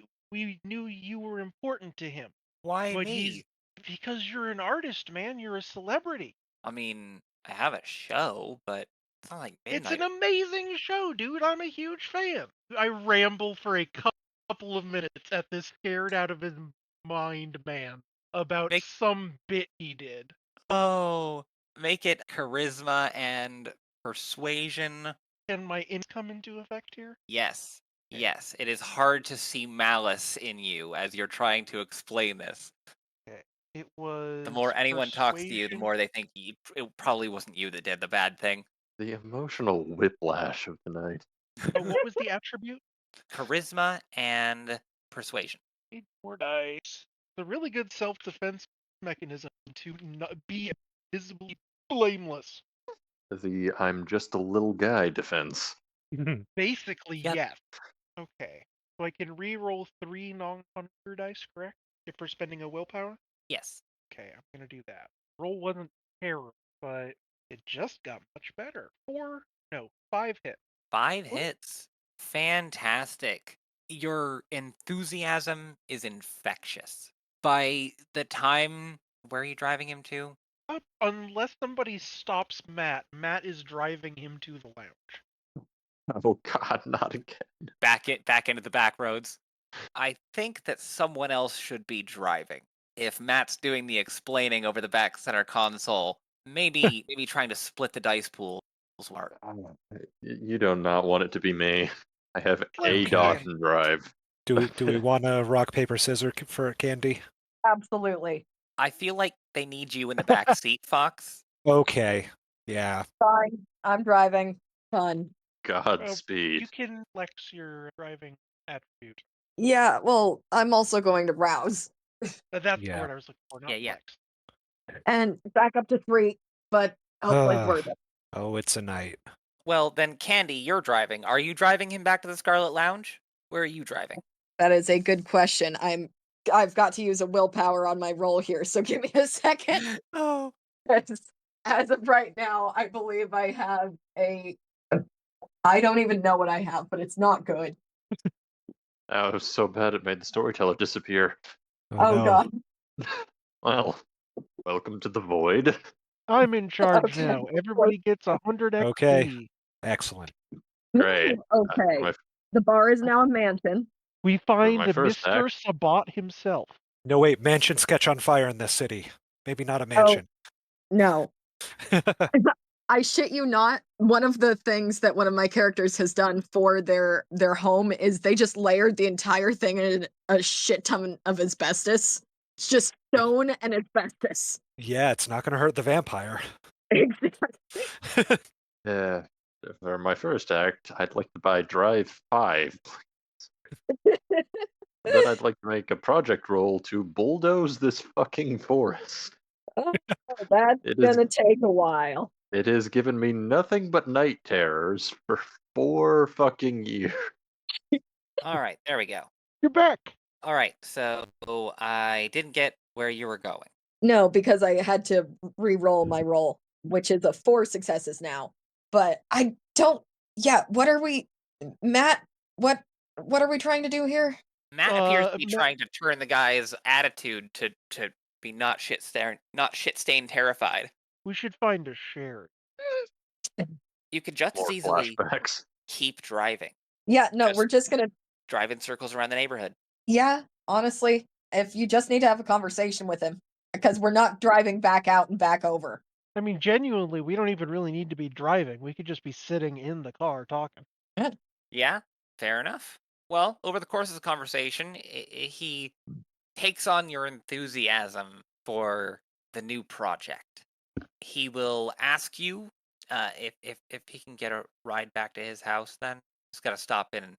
S2: knew you were important to him.
S1: Why
S2: But
S1: me?
S2: because you're an artist, man. You're a celebrity.
S1: I mean, I have a show, but it's not like
S2: It's
S1: midnight.
S2: an amazing show, dude. I'm a huge fan. I ramble for a couple of minutes at this scared out of his mind man about
S1: Make-
S2: some bit he did.
S1: Oh, make it charisma and persuasion.
S2: Can my int come into effect here?
S1: Yes.
S2: Okay.
S1: Yes, it is hard to see malice in you as you're trying to explain this.
S2: Okay. It was
S1: The more anyone talks to you, the
S2: persuasion.
S1: more they think it probably wasn't you that did the bad thing.
S3: The emotional whiplash of the night.
S2: What was the attribute?
S1: Charisma and persuasion.
S2: Need more dice. It's a really good self-defense mechanism to not be visibly blameless.
S3: The I'm just a little guy defense.
S2: Basically,
S1: Yep.
S2: yes. Okay. So I can re-roll 3 non-conquer dice, correct? If we're spending a willpower?
S1: Yes.
S2: Okay, I'm gonna do that. Roll wasn't terrible, but it just got much better. 5 hit.
S1: 5 hits. Fantastic. Your enthusiasm is infectious. By the time, where are you driving him to?
S2: Unless somebody stops Matt, Matt is driving him to the lounge.
S3: Oh God, not again.
S1: Back into the back roads. I think that someone else should be driving. If Matt's doing the explaining over the back center console, maybe trying to split the dice pools.
S3: You do not want it to be me. I have
S2: Okay.
S3: a Dawson drive.
S4: Do we want to rock paper scissors for Candy?
S5: Absolutely.
S1: I feel like they need you in the back seat, Fox.
S4: Okay. Yeah.
S5: Fine. I'm driving. Fun.
S3: Godspeed.
S2: You can flex your driving attribute.
S5: Yeah, well, I'm also going to browse.
S2: That's the
S4: Yeah.
S2: word I was looking for, not
S1: Yeah.
S2: flex.
S5: And back up to 3, but hopefully it's worth it.
S4: Oh, it's a night.
S1: Well, then, Candy, you're driving. Are you driving him back to the Scarlet Lounge? Where are you driving?
S5: That is a good question. I've got to use a willpower on my roll here, so give me a second.
S1: Oh.
S5: As of right now, I believe I have I don't even know what I have, but it's not good.
S3: Oh, it was so bad it made the storyteller disappear.
S5: Oh
S4: no.
S5: god.
S3: Well, welcome to the void.
S2: I'm in charge
S5: Okay.
S2: now. Everybody gets 100 XP.
S4: Okay. Excellent.
S3: Great.
S5: Okay.
S3: My-
S5: The bar is now a mansion.
S2: We find
S3: my first
S2: Mr.
S3: act-
S2: Sabat himself.
S4: No, wait. Mansions catch on fire in this city. Maybe not a mansion.
S5: No. I shit you not. One of the things that one of my characters has done for their home is they just layered the entire thing in a shit ton of asbestos. It's just stone and asbestos.
S4: Yeah, it's not going to hurt the vampire.
S5: Exactly.
S3: Yeah. For my first act, I'd like to buy Drive 5. Then I'd like to make a project roll to bulldoze this fucking forest.
S5: Oh, that's
S3: It is-
S5: gonna take a while.
S3: It has given me nothing but night terrors for 4 fucking years.
S1: All right, there we go.
S2: You're back.
S1: All right, so I didn't get where you were going.
S5: No, because I had to re-roll my roll, which is a 4 successes now. But I don't. Yeah, what are we, Matt? What are we trying to do here?
S1: Matt appears to be
S2: Matt-
S1: trying to turn the guy's attitude to be not shit stained terrified.
S2: We should find a share.
S1: You could just
S3: More
S1: as easily
S3: flashbacks.
S1: keep driving.
S5: Yeah, no,
S1: Yes.
S5: we're just gonna.
S1: Drive in circles around the neighborhood.
S5: Yeah, honestly, if you just need to have a conversation with him, because we're not driving back out and back over.
S2: I mean, genuinely, we don't even really need to be driving. We could just be sitting in the car talking.
S1: Yeah, fair enough. Well, over the course of the conversation, he takes on your enthusiasm for the new project. He will ask you if he can get a ride back to his house. Then just gotta stop in and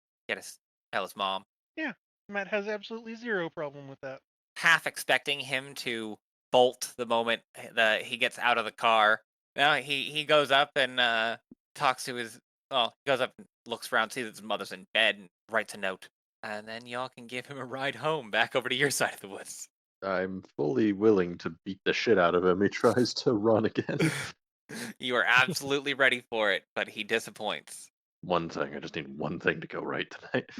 S1: tell his mom.
S2: Yeah, Matt has absolutely zero problem with that.
S1: Half expecting him to bolt the moment that he gets out of the car. Now he goes up and talks to his. Well, he goes up and looks around, sees that his mother's in bed, and writes a note. And then y'all can give him a ride home back over to your side of the woods.
S3: I'm fully willing to beat the shit out of him. He tries to run again.
S1: You are absolutely ready for it, but he disappoints.
S3: One thing. I just need one thing to go right tonight.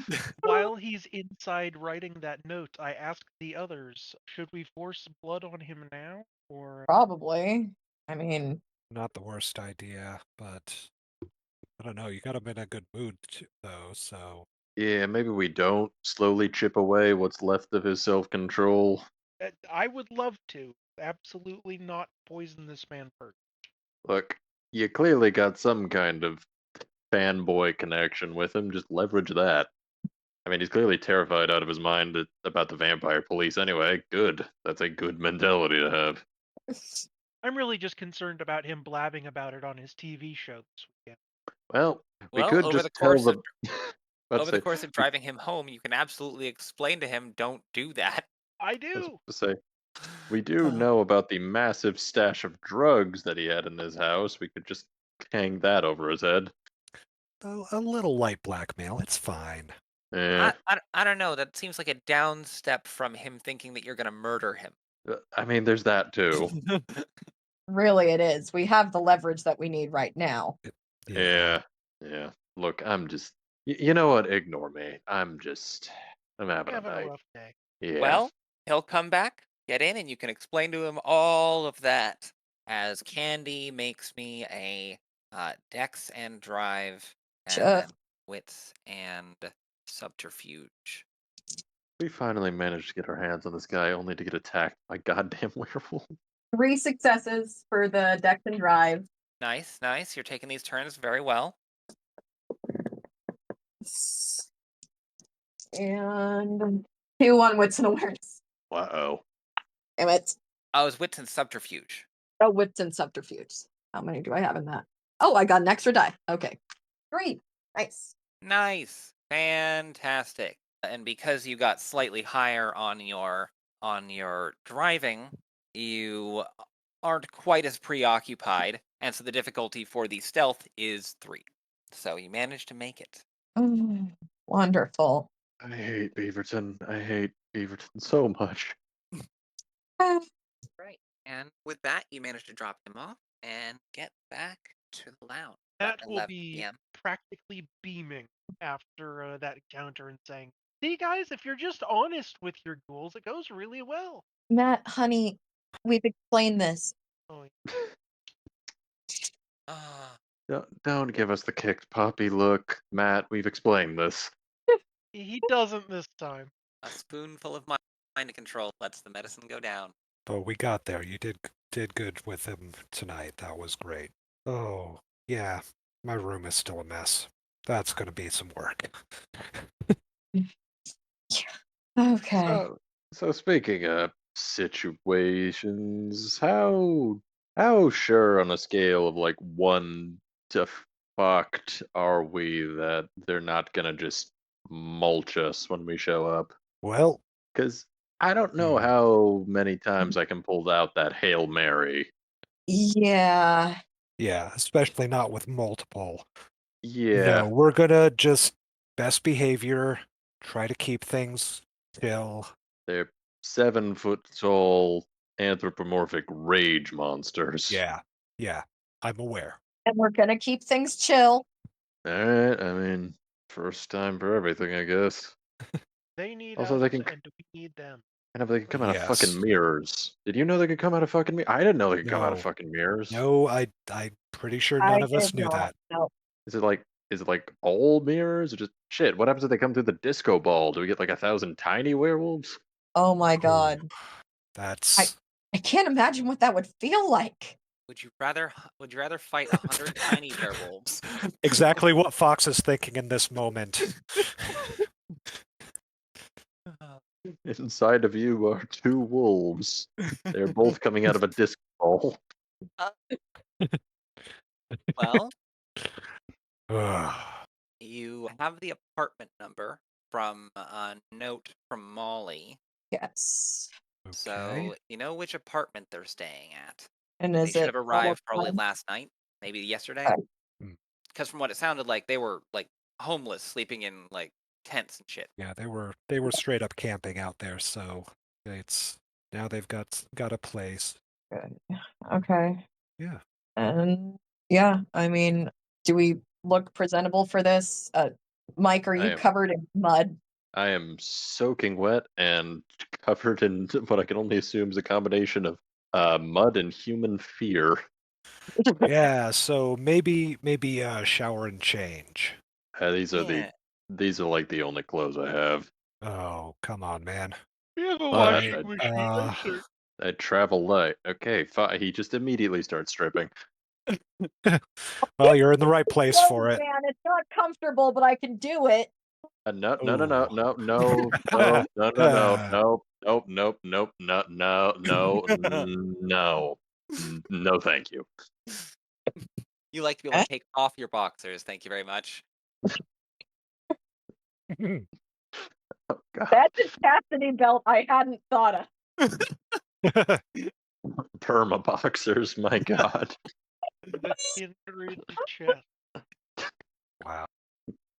S2: While he's inside writing that note, I asked the others, should we force blood on him now? Or
S5: Probably. I mean,
S4: Not the worst idea, but I don't know. You got him in a good mood, though, so.
S3: Yeah, maybe we don't slowly chip away what's left of his self-control.
S2: I would love to. Absolutely not poison this man first.
S3: Look, you clearly got some kind of fanboy connection with him. Just leverage that. I mean, he's clearly terrified out of his mind about the vampire police anyway. Good. That's a good mentality to have.
S2: I'm really just concerned about him blabbing about it on his TV show this weekend.
S3: Well, we
S1: Well,
S3: could
S1: over
S3: just
S1: the
S3: tell
S1: course
S3: the.
S1: of over the course of driving him home, you can absolutely explain to him, "Don't do that."
S2: I
S3: I was
S2: do.
S3: about to say, we do know about the massive stash of drugs that he had in his house. We could just hang that over his head.
S4: A little light blackmail. It's fine.
S3: Eh,
S1: I don't know. That seems like a down step from him thinking that you're going to murder him.
S3: I mean, there's that too.
S5: really, it is. We have the leverage that we need right now.
S3: Yeah. Look, I'm just. You know what? Ignore me. I'm having a
S2: Having a
S3: night.
S2: rough day.
S3: Yeah.
S1: Well, he'll come back, get in, and you can explain to him all of that as Candy makes me a Dex and Drive, and
S5: Sure.
S1: then Wits and Subterfuge.
S3: We finally managed to get our hands on this guy, only to get attacked by goddamn werewolf.
S5: 3 successes for the Dex and Drive.
S1: Nice. You're taking these turns very well.
S5: And 2 on Wits and Awareness.
S3: Uh-oh.
S5: Damn it.
S1: I was Wits and Subterfuge.
S5: Oh, Wits and Subterfuge. How many do I have in that? Oh, I got an extra die. Okay. 3. Nice.
S1: Nice. Fantastic. And because you got slightly higher on your driving, you aren't quite as preoccupied, and so the difficulty for the stealth is 3. So you managed to make it.
S5: Wonderful.
S3: I hate Beaverton. I hate Beaverton so much.
S1: Right. And with that, you managed to drop him off and get back to the lounge.
S2: Matt
S1: About
S2: will
S1: 11
S2: be
S1: p.m.
S2: practically beaming after that encounter and saying, see, guys, if you're just honest with your goals, it goes really well.
S5: Matt, honey, we've explained this.
S2: Oh,
S1: Ah,
S3: Don't give us the kicked puppy look, Matt. We've explained this.
S2: he doesn't this time.
S1: a spoonful of mind control lets the medicine go down.
S4: But we got there. You did good with him tonight. That was great. Oh, yeah. My room is still a mess. That's going to be some work.
S5: Okay.
S3: So speaking of situations, how sure on a scale of like 1 to fucked are we that they're not gonna just mulch us when we show up?
S4: Well,
S3: Because I don't know how many times I can pull out that Hail Mary.
S5: Yeah.
S4: yeah, especially not with multiple.
S3: Yeah,
S4: No, we're going to just best behavior, try to keep things chill.
S3: they're 7-foot tall anthropomorphic rage monsters.
S4: Yeah, I'm aware.
S5: And we're gonna keep things chill.
S3: Alright, I mean, first time for everything, I guess.
S2: They need
S3: Also,
S2: us,
S3: they can
S2: and we need them.
S3: And if they can come out of
S4: Yes.
S3: fucking mirrors. Did you know they could come out of fucking mirrors? I didn't know they could come out of
S4: No.
S3: fucking mirrors.
S4: No, I'm pretty sure none of us knew that.
S5: No.
S3: Is it like old mirrors or just shit? What happens if they come through the disco ball? Do we get like 1,000 tiny werewolves?
S5: Oh my
S4: Ooh,
S5: god.
S4: that's
S5: I can't imagine what that would feel like.
S1: Would you rather fight 100 tiny werewolves?
S4: exactly what Fox is thinking in this moment.
S3: Inside of you are two wolves. They're both coming out of a disc ball.
S1: Well,
S4: Ugh.
S1: you have the apartment number from a note from Molly,
S5: Yes.
S4: Okay.
S1: so you know which apartment they're staying at.
S5: And
S1: They
S5: is
S1: should
S5: it
S1: have arrived probably
S5: all
S1: last night, maybe yesterday.
S5: Okay.
S1: Because from what it sounded like, they were like homeless, sleeping in like tents and shit.
S4: Yeah, they were straight up camping out there, so it's now they've got a place.
S5: good? Okay.
S4: Yeah.
S5: And yeah, I mean, do we look presentable for this? Mike, are
S3: I
S5: you
S3: am
S5: covered in mud?
S3: I am soaking wet and covered in what I can only assume is a combination of mud and human fear.
S4: Yeah, so maybe shower and change.
S3: These are
S1: Yeah.
S3: like the only clothes I have.
S4: Oh, come on, man.
S2: We have a
S4: All
S3: But
S2: washing
S4: right.
S2: machine. Sure.
S3: I travel light. Okay, he just immediately starts stripping.
S4: Well, you're in the right place
S5: Oh
S4: for it.
S5: man, it's not comfortable, but I can do it.
S3: No, no, no, no,
S4: Ooh.
S3: no, no, no, no, no, no, no, nope, nope, nope, no, no, no, no, no, thank you.
S1: You like to be able to take off your boxers. Thank you very much.
S3: Oh, God.
S5: That's a chastity belt I hadn't thought of.
S3: Perma boxers, my God.
S2: The kindred chest.
S4: Wow.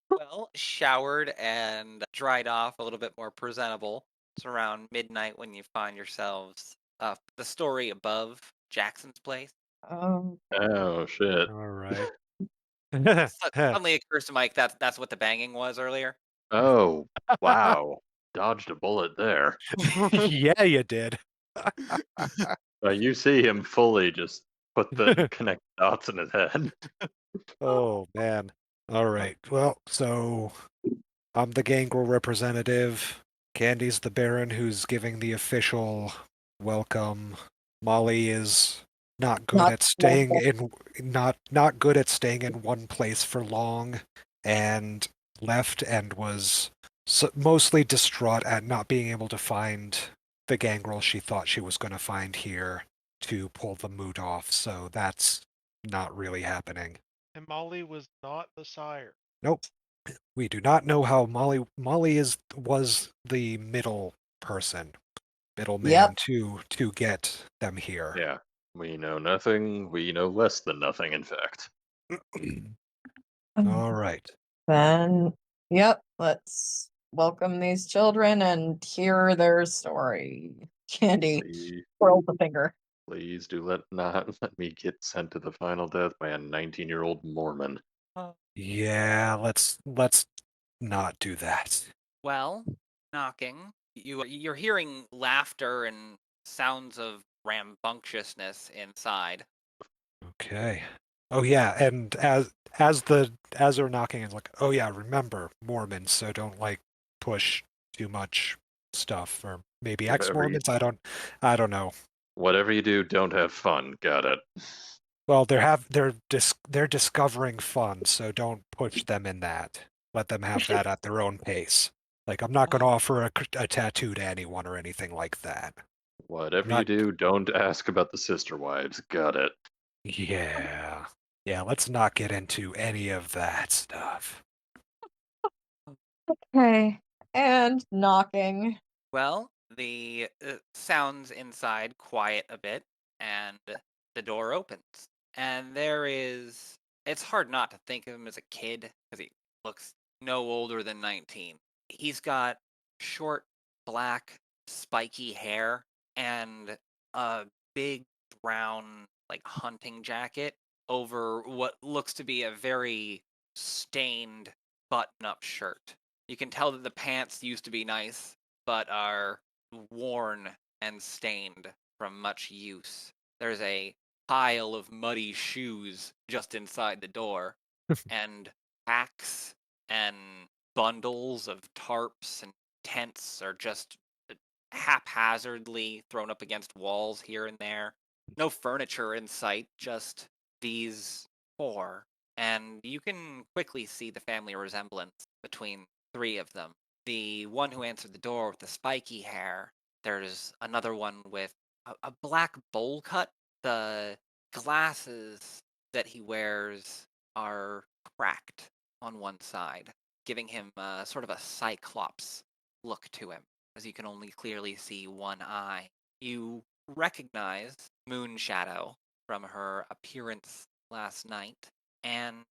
S1: Well, showered and dried off, a little bit more presentable. It's around midnight when you find yourselves the story above Jackson's place.
S5: Um,
S3: Oh shit.
S4: All right.
S1: Suddenly occurs to Mike that's what the banging was earlier.
S3: Oh wow. Dodged a bullet there.
S4: yeah, you did.
S3: You see him fully just put the connect dots in his head.
S4: Oh man. All right. Well, so I'm the Gangrel representative. Candy's the Baron who's giving the official welcome. Molly is not good
S5: not
S4: at staying in not good at staying in one place for long and left and was mostly distraught at not being able to find the Gangrel she thought she was going to find here to pull the mood off. So that's not really happening.
S2: And Molly was not the sire.
S4: Nope. We do not know how Molly was the middleman
S5: Yep.
S4: to get them here.
S3: Yeah. We know nothing. We know less than nothing, in fact.
S4: All right.
S5: Then, yep, let's welcome these children and hear their story. Candy
S3: Please,
S5: twirls the finger.
S3: please do not let me get sent to the final death by a 19-year-old Mormon.
S4: Yeah, let's not do that.
S1: Well, knocking. You're hearing laughter and sounds of rambunctiousness inside.
S4: Okay. Oh yeah, and as they're knocking, it's like, oh yeah, remember Mormons, so don't like push too much stuff, or maybe
S3: Whatever you,
S4: ex-Mormons. I don't know.
S3: whatever you do, don't have fun. Got it.
S4: Well, they're discovering fun, so don't push them in that. Let them have that at their own pace. Like I'm not going to offer a tattoo to anyone or anything like that.
S3: Whatever you
S4: Not.
S3: do, don't ask about the sister wives. Got it.
S4: Yeah. Yeah, let's not get into any of that stuff.
S5: Okay. And knocking.
S1: Well, the sounds inside quiet a bit, and the door opens. And there is. It's hard not to think of him as a kid, because he looks no older than 19. He's got short, black, spiky hair, and a big brown, like, hunting jacket over what looks to be a very stained button up shirt. You can tell that the pants used to be nice, but are worn and stained from much use. There's a pile of muddy shoes just inside the door, and packs and bundles of tarps and tents are just haphazardly thrown up against walls here and there. No furniture in sight, just these four. And you can quickly see the family resemblance between three of them. The one who answered the door with the spiky hair, there's another one with a black bowl cut. The glasses that he wears are cracked on one side, giving him sort of a cyclops look to him, as you can only clearly see one eye. You recognize Moon Shadow from her appearance last night, and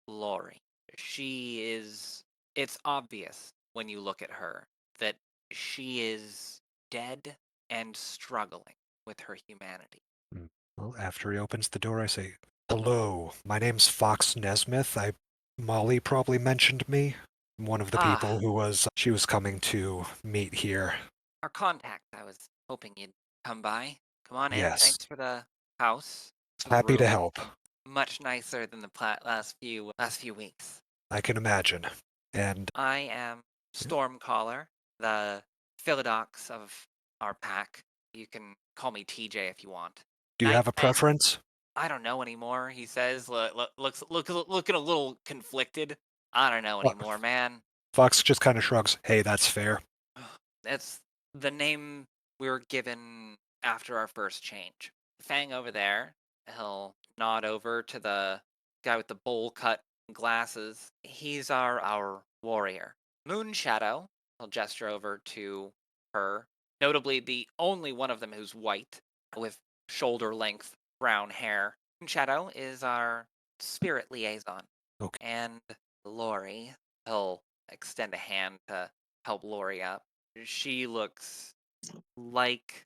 S1: Lori. She is. It's obvious when you look at her that she is dead and struggling with her humanity.
S4: Well, after he opens the door, I say, "Hello, my name's Fox Nesmith. Molly probably mentioned me. I'm one of the people she was coming to meet here."
S1: Our contact. I was hoping you'd come by. Come on in.
S4: Yes.
S1: Thanks for the house. The
S4: Happy to
S1: room.
S4: help.
S1: Much nicer than the last few weeks.
S4: I can imagine. And
S1: I am Stormcaller, the Philodox of our pack. You can call me TJ if you want.
S4: do you have a
S1: Night Fang.
S4: preference?
S1: I don't know anymore. He says, looking a little conflicted. I don't know anymore, man.
S4: Fox just kind of shrugs. Hey, that's fair.
S1: That's the name we were given after our first change. Fang over there, he'll nod over to the guy with the bowl cut glasses. He's our warrior. Moon Shadow, he'll gesture over to her. Notably, the only one of them who's white, with shoulder length brown hair. Moon Shadow is our spirit liaison.
S4: Okay.
S1: And Lori, he'll extend a hand to help Lori up. She looks like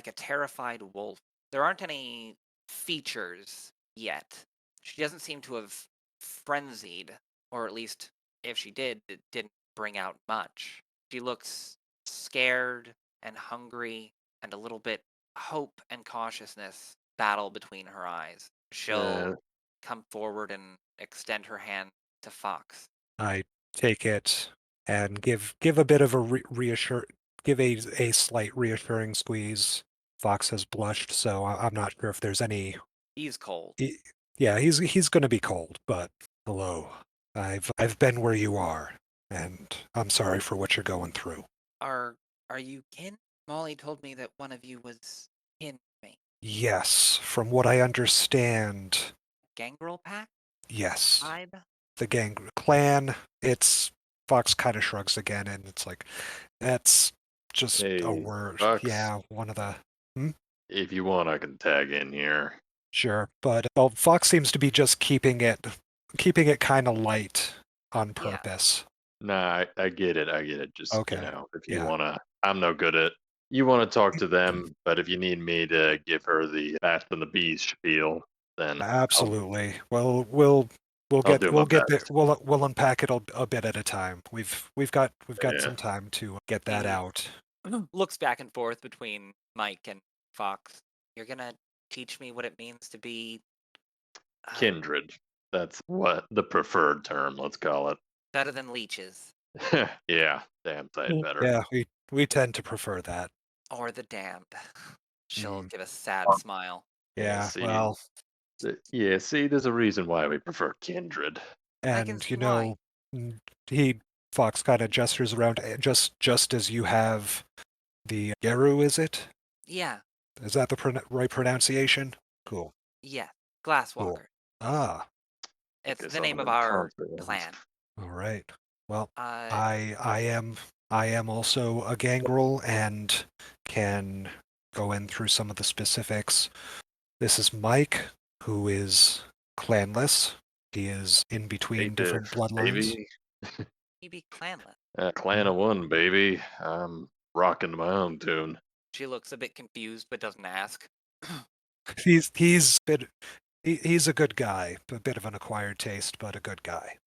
S1: a terrified wolf. There aren't any features yet. She doesn't seem to have frenzied, or at least if she did, it didn't bring out much. She looks scared and hungry, and a little bit hope and cautiousness battle between her eyes. She'll come forward and extend her hand to Fox.
S4: I take it and give a bit of a give a slight reassuring squeeze. Fox has blushed, so I'm not sure if there's any.
S1: He's cold.
S4: Yeah, he's going to be cold, but hello. I've been where you are, and I'm sorry for what you're going through.
S1: Are you kin? Molly told me that one of you was kin to me.
S4: Yes, from what I understand,
S1: Gangrel pack?
S4: yes.
S1: Tribe?
S4: The gang clan, it's Fox kind of shrugs again, and it's like, that's just a
S3: Hey,
S4: word.
S3: Fox.
S4: Yeah, one of the.
S3: If you want, I can tag in here.
S4: Sure, but well, Fox seems to be just keeping it kind of light on purpose.
S3: Nah, I get it. I get it. Just,
S4: Okay.
S3: if you
S4: Yeah.
S3: want to, I'm no good at. You want to talk to them, but if you need me to give her the Fast and the Bees spiel, then
S4: Absolutely. Well, we'll
S3: I'll do my
S4: get there.
S3: best.
S4: We'll unpack it a bit at a time. We've got
S3: Yeah.
S4: some time to get that
S1: He-
S4: out.
S1: Looks back and forth between Mike and Fox. You're gonna teach me what it means to be
S3: Kindred. That's what the preferred term, let's call it.
S1: better than leeches.
S3: Yeah, damn sight better.
S4: Yeah, we tend to prefer that.
S1: Or the damned. She'll
S4: Mm.
S1: give a sad smile.
S4: Yeah,
S3: see,
S4: well,
S3: see, there's a reason why we prefer Kindred.
S1: I can
S4: and
S1: see why.
S4: he Fox kind of gestures around, just as you have the Geru, is it?
S1: Yeah,
S4: Is that the right pronunciation? Cool.
S1: yeah.
S4: Cool.
S1: Glasswalker.
S4: Ah,
S1: It's
S3: Guess
S1: the
S3: I'm
S1: name of
S3: in
S1: our
S3: confidence.
S1: clan.
S4: all right. Well,
S1: Uh,
S4: I am also a gangrel and can go in through some of the specifics. This is Mike, who is clanless. He is in between different bloodlines.
S3: Baby.
S1: he be clanless.
S3: Clan of one, baby. I'm rocking to my own tune.
S1: She looks a bit confused but doesn't ask.
S4: He's a good guy, a bit of an acquired taste, but a good guy.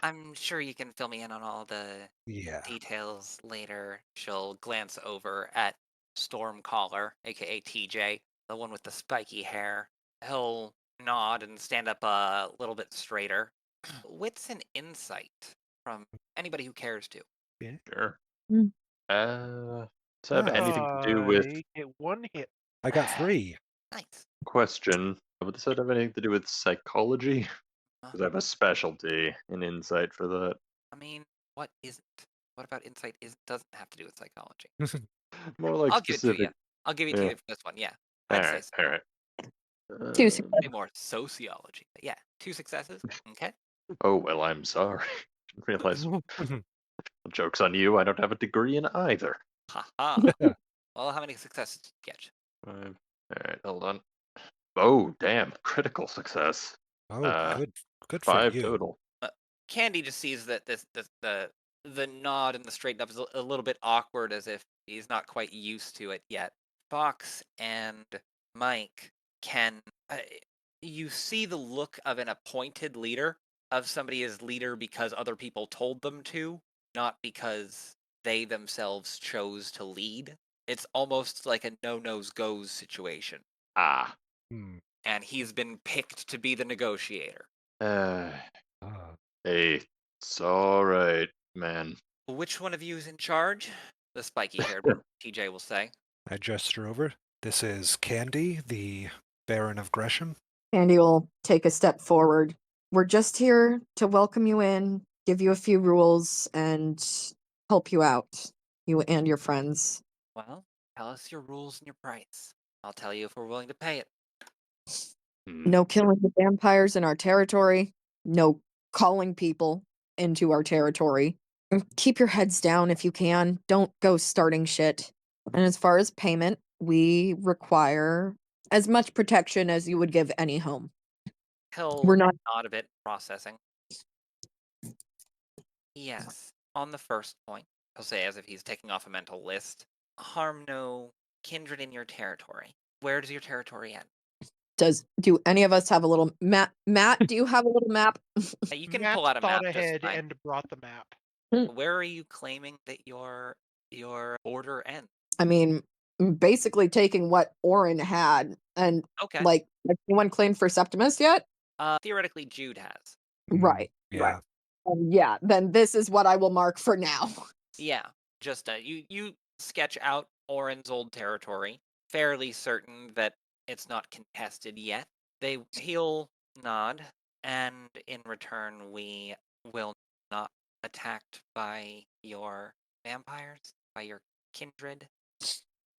S1: I'm sure you can fill me in on all the
S4: Yeah.
S1: details later. She'll glance over at Stormcaller, aka TJ, the one with the spiky hair. He'll nod and stand up a little bit straighter. Wits and insight from anybody who cares to.
S3: Sure.
S5: Mm.
S3: Does it have anything to do with
S2: I get 1 hit.
S4: I got 3.
S1: Nice.
S3: question? Does that have anything to do with psychology? Because I have a specialty in insight for that.
S1: I mean, what isn't? What about insight doesn't have to do with psychology?
S3: More like
S1: I'll give it to you.
S3: specific.
S1: I'll give it to
S3: Yeah.
S1: you for this one. Yeah,
S3: All
S1: I'd say
S3: right,
S1: so.
S3: all right.
S5: 2 successes.
S1: Maybe more sociology. But yeah, 2 successes. Okay.
S3: Oh well, I'm sorry. Didn't realize. Joke's on you. I don't have a degree in either.
S1: Haha. Well, how many successes did you get?
S3: 5. All right, hold on. Oh damn! Critical success.
S4: Oh, good for
S3: 5
S4: you.
S3: total.
S1: Candy just sees that the nod and the straighten up is a little bit awkward, as if he's not quite used to it yet. Fox and Mike can you see the look of an appointed leader, of somebody as leader because other people told them to, not because they themselves chose to lead. It's almost like a no-nos goes situation,
S3: Ah.
S4: Hmm.
S1: and he's been picked to be the negotiator.
S4: Ah.
S3: Hey, it's all right, man.
S1: Which one of you is in charge? The spiky-haired one, TJ will say.
S4: I gesture over. This is Candy, the Baron of Gresham.
S5: Andy will take a step forward. We're just here to welcome you in, give you a few rules, and help you out, you and your friends.
S1: Well, tell us your rules and your price. I'll tell you if we're willing to pay it.
S5: No killing the vampires in our territory. No calling people into our territory. Keep your heads down if you can. Don't go starting shit. And as far as payment, we require as much protection as you would give any home.
S1: He'll
S5: We're not
S1: nod a bit, processing. Yes, on the first point, he'll say as if he's taking off a mental list. Harm no kindred in your territory. Where does your territory end?
S5: do any of us have a little map? Matt, do you have a little map?
S1: You can
S2: Matt
S1: pull out a map
S2: thought
S1: just
S2: ahead
S1: fine.
S2: and brought the map.
S1: Where are you claiming that your border ends?
S5: I mean, basically taking what Orin had and
S1: Okay.
S5: like, has anyone claimed for Septimus yet?
S1: Theoretically, Jude has.
S5: Right.
S4: Yeah.
S5: Yeah, then this is what I will mark for now.
S1: Yeah, just you sketch out Orin's old territory, fairly certain that it's not contested yet. He'll nod, and in return, we will not be attacked by your vampires, by your kindred.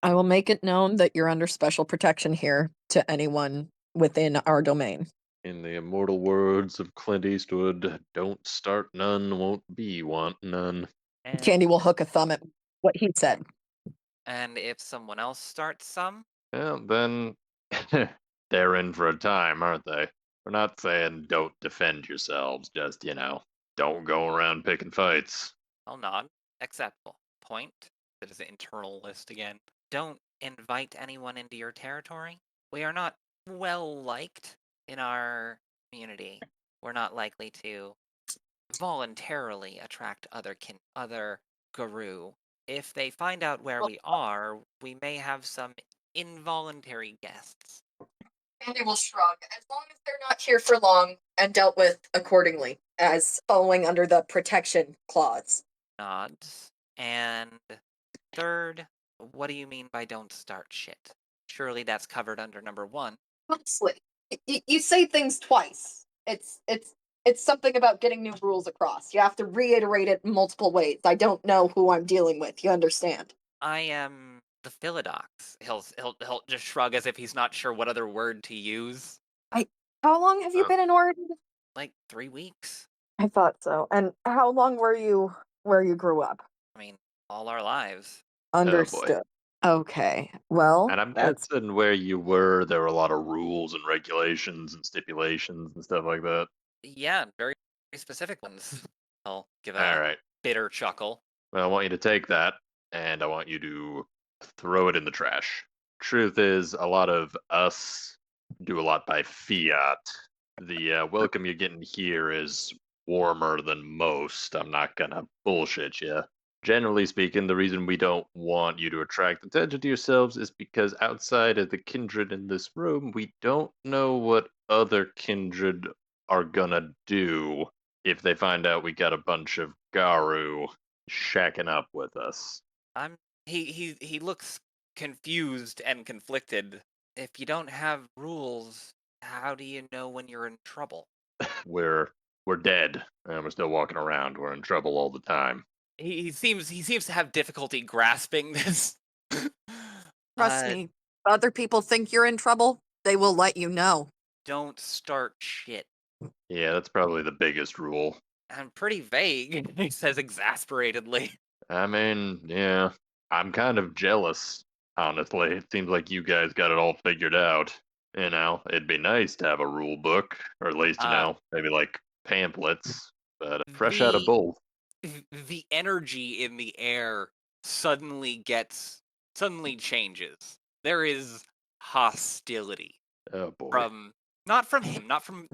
S5: I will make it known that you're under special protection here to anyone within our domain.
S3: In the immortal words of Clint Eastwood, don't start none, won't be want none.
S1: And,
S5: Candy will hook a thumb at what he said.
S1: and if someone else starts some,
S3: Well, then they're in for a time, aren't they? We're not saying don't defend yourselves, just, don't go around picking fights.
S1: I'll nod. Acceptable. Point. That is an internal list again. Don't invite anyone into your territory. We are not well liked in our community. We're not likely to voluntarily attract other guru. If they find out where we are, we may have some involuntary guests.
S5: Candy will shrug, as long as they're not here for long and dealt with accordingly, as following under the protection clause.
S1: Nods. And third, what do you mean by don't start shit? Surely that's covered under number 1.
S5: Honestly, you say things twice. It's something about getting new rules across. You have to reiterate it multiple ways. I don't know who I'm dealing with. You understand?
S1: I am the Philodox. He'll just shrug as if he's not sure what other word to use.
S5: How long have you been in Oregon?
S1: Like 3 weeks.
S5: I thought so. And how long were you where you grew up?
S1: I mean, all our lives.
S5: Understood. Okay. Well,
S3: And I'm
S5: that's
S3: guessing where you were, there were a lot of rules and regulations and stipulations and stuff like that.
S1: Yeah, very specific ones. I'll give
S3: All
S1: a
S3: right.
S1: bitter chuckle.
S3: Well, I want you to take that, and I want you to throw it in the trash. Truth is, a lot of us do a lot by fiat. The welcome you're getting here is warmer than most. I'm not gonna bullshit you. Generally speaking, the reason we don't want you to attract attention to yourselves is because outside of the kindred in this room, we don't know what other kindred are gonna do if they find out we got a bunch of Garu shacking up with us.
S1: I'm He looks confused and conflicted. If you don't have rules, how do you know when you're in trouble?
S3: We're dead, and we're still walking around. We're in trouble all the time.
S1: He seems to have difficulty grasping this.
S5: Trust me, other people think you're in trouble, they will let you know.
S1: Don't start shit.
S3: Yeah, that's probably the biggest rule.
S1: I'm pretty vague, he says exasperatedly.
S3: I mean, yeah, I'm kind of jealous, honestly. It seems like you guys got it all figured out. It'd be nice to have a rule book, or at least, maybe like pamphlets, but fresh out of
S1: The
S3: both.
S1: the energy in the air suddenly changes. There is hostility
S3: Oh boy.
S1: from not from him, not from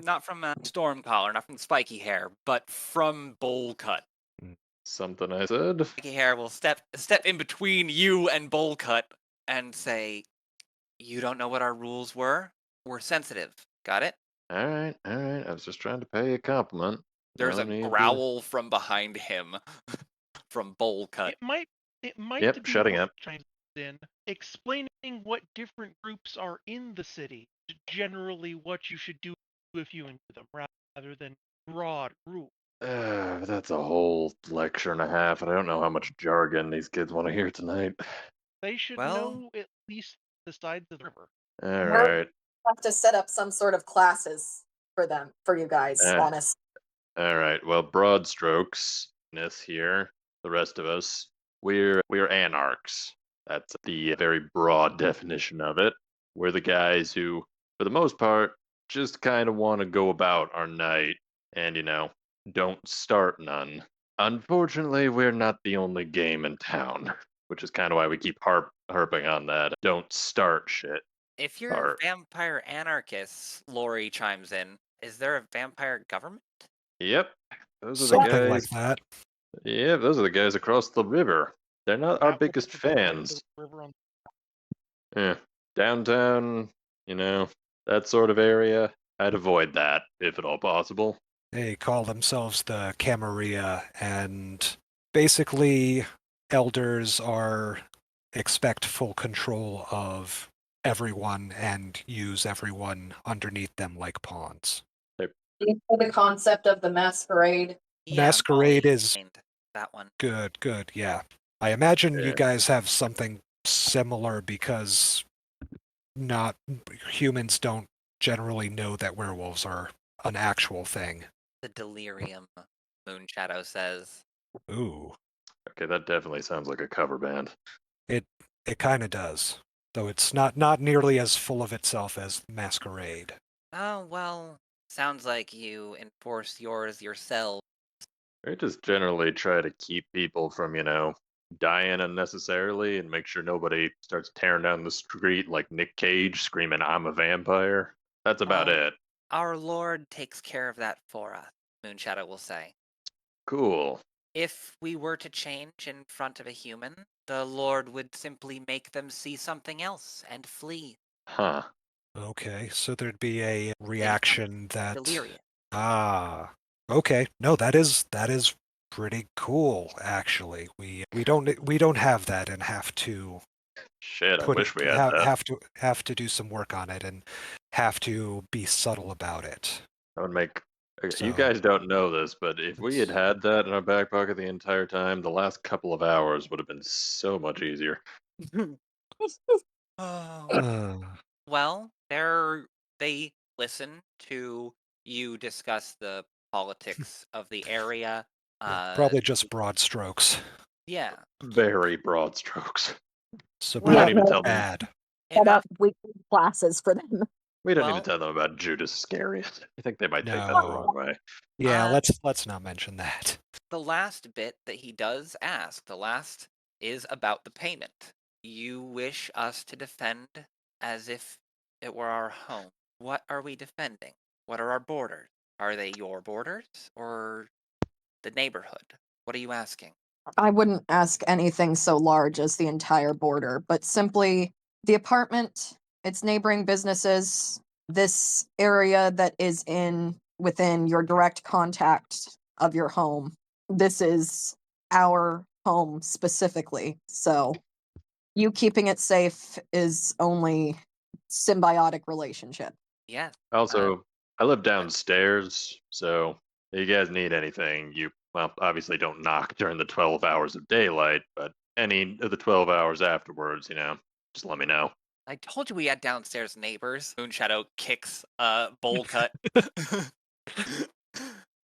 S1: Stormcaller, not from Spiky Hair, but from Bowlcut.
S3: Something I said.
S1: Spiky Hair will step in between you and Bowlcut and say, "You don't know what our rules were? We're sensitive. Got it?"
S3: All right. I was just trying to pay you a compliment.
S1: There's
S3: No
S1: a
S3: need to-
S1: growl from behind him from Bowlcut.
S2: It might
S3: Yep,
S2: be
S3: shutting
S2: worth
S3: up.
S2: chiming in, explaining what different groups are in the city, generally what you should do if you enter them, rather than broad rules.
S3: That's a whole lecture and a half, and I don't know how much jargon these kids want to hear tonight.
S2: They should
S1: Well-
S2: know at least the sides of the river.
S3: All
S5: We're-
S3: right.
S5: Have to set up some sort of classes for you guys, honest.
S3: All right. Well, broad strokes. This here, the rest of us, we're anarchs. That's the very broad definition of it. We're the guys who, for the most part, just kind of want to go about our night and don't start none. Unfortunately, we're not the only game in town, which is kind of why we keep harping on that. Don't start shit.
S1: If you're
S3: Or-
S1: vampire anarchists, Lori chimes in, is there a vampire government?
S3: Yep. Those are the
S4: Something
S3: guys.
S4: like that.
S3: Yeah, those are the guys across the river. They're not our
S2: That
S3: biggest
S2: was the end of
S3: fans.
S2: the river on-
S3: Yeah. Downtown, that sort of area, I'd avoid that if at all possible.
S4: They call themselves the Camarilla, and basically, elders expect full control of everyone and use everyone underneath them like pawns.
S5: You know the concept of the masquerade.
S4: Masquerade
S1: Molly
S4: is-
S1: explained that one.
S4: Good, yeah. I imagine
S3: Yeah.
S4: you guys have something similar because not humans don't generally know that werewolves are an actual thing.
S1: The delirium, Moonshadow says.
S4: Ooh,
S3: Okay, that definitely sounds like a cover band.
S4: it kind of does, though it's not nearly as full of itself as Masquerade.
S1: Oh, well, sounds like you enforce yours yourself.
S3: I just generally try to keep people from, dying unnecessarily and make sure nobody starts tearing down the street like Nick Cage screaming, "I'm a vampire." That's about
S1: Oh.
S3: it.
S1: Our Lord takes care of that for us, Moonshadow will say.
S3: Cool.
S1: If we were to change in front of a human, the Lord would simply make them see something else and flee.
S3: Huh.
S4: Okay, so there'd be a reaction that
S1: Delirium.
S4: Okay. No, that is pretty cool actually. We don't have that and have to
S3: Shit, I wish we had that.
S4: have to do some work on it and have to be subtle about it.
S3: That would make.
S4: So-
S3: You guys don't know this, but if we had had that in our back pocket the entire time, the last couple of hours would have been so much easier.
S1: Oh. Well, they listen to you discuss the politics of the area.
S4: Probably just broad strokes.
S1: Yeah.
S3: Very broad strokes.
S4: So
S5: We don't
S3: even
S4: not
S3: tell them.
S4: bad.
S5: Set
S1: Enough.
S5: up weekly classes for them.
S3: We don't
S1: Well-
S3: even tell them about Judas Iscariot. I think they might take that the
S4: No.
S3: wrong way.
S4: Yeah,
S1: Uh,
S4: let's not mention that.
S1: The last bit that he does ask, the last is about the payment. You wish us to defend as if it were our home. What are we defending? What are our borders? Are they your borders or the neighborhood? What are you asking?
S5: I wouldn't ask anything so large as the entire border, but simply the apartment, its neighboring businesses, this area that is within your direct contact of your home. This is our home specifically. So You keeping it safe is only symbiotic relationship.
S1: Yeah.
S3: Also, I live downstairs, so if you guys need anything, you, well, obviously don't knock during the 12 hours of daylight, but any of the 12 hours afterwards, just let me know.
S1: I told you we had downstairs neighbors. Moonshadow kicks bowl cut.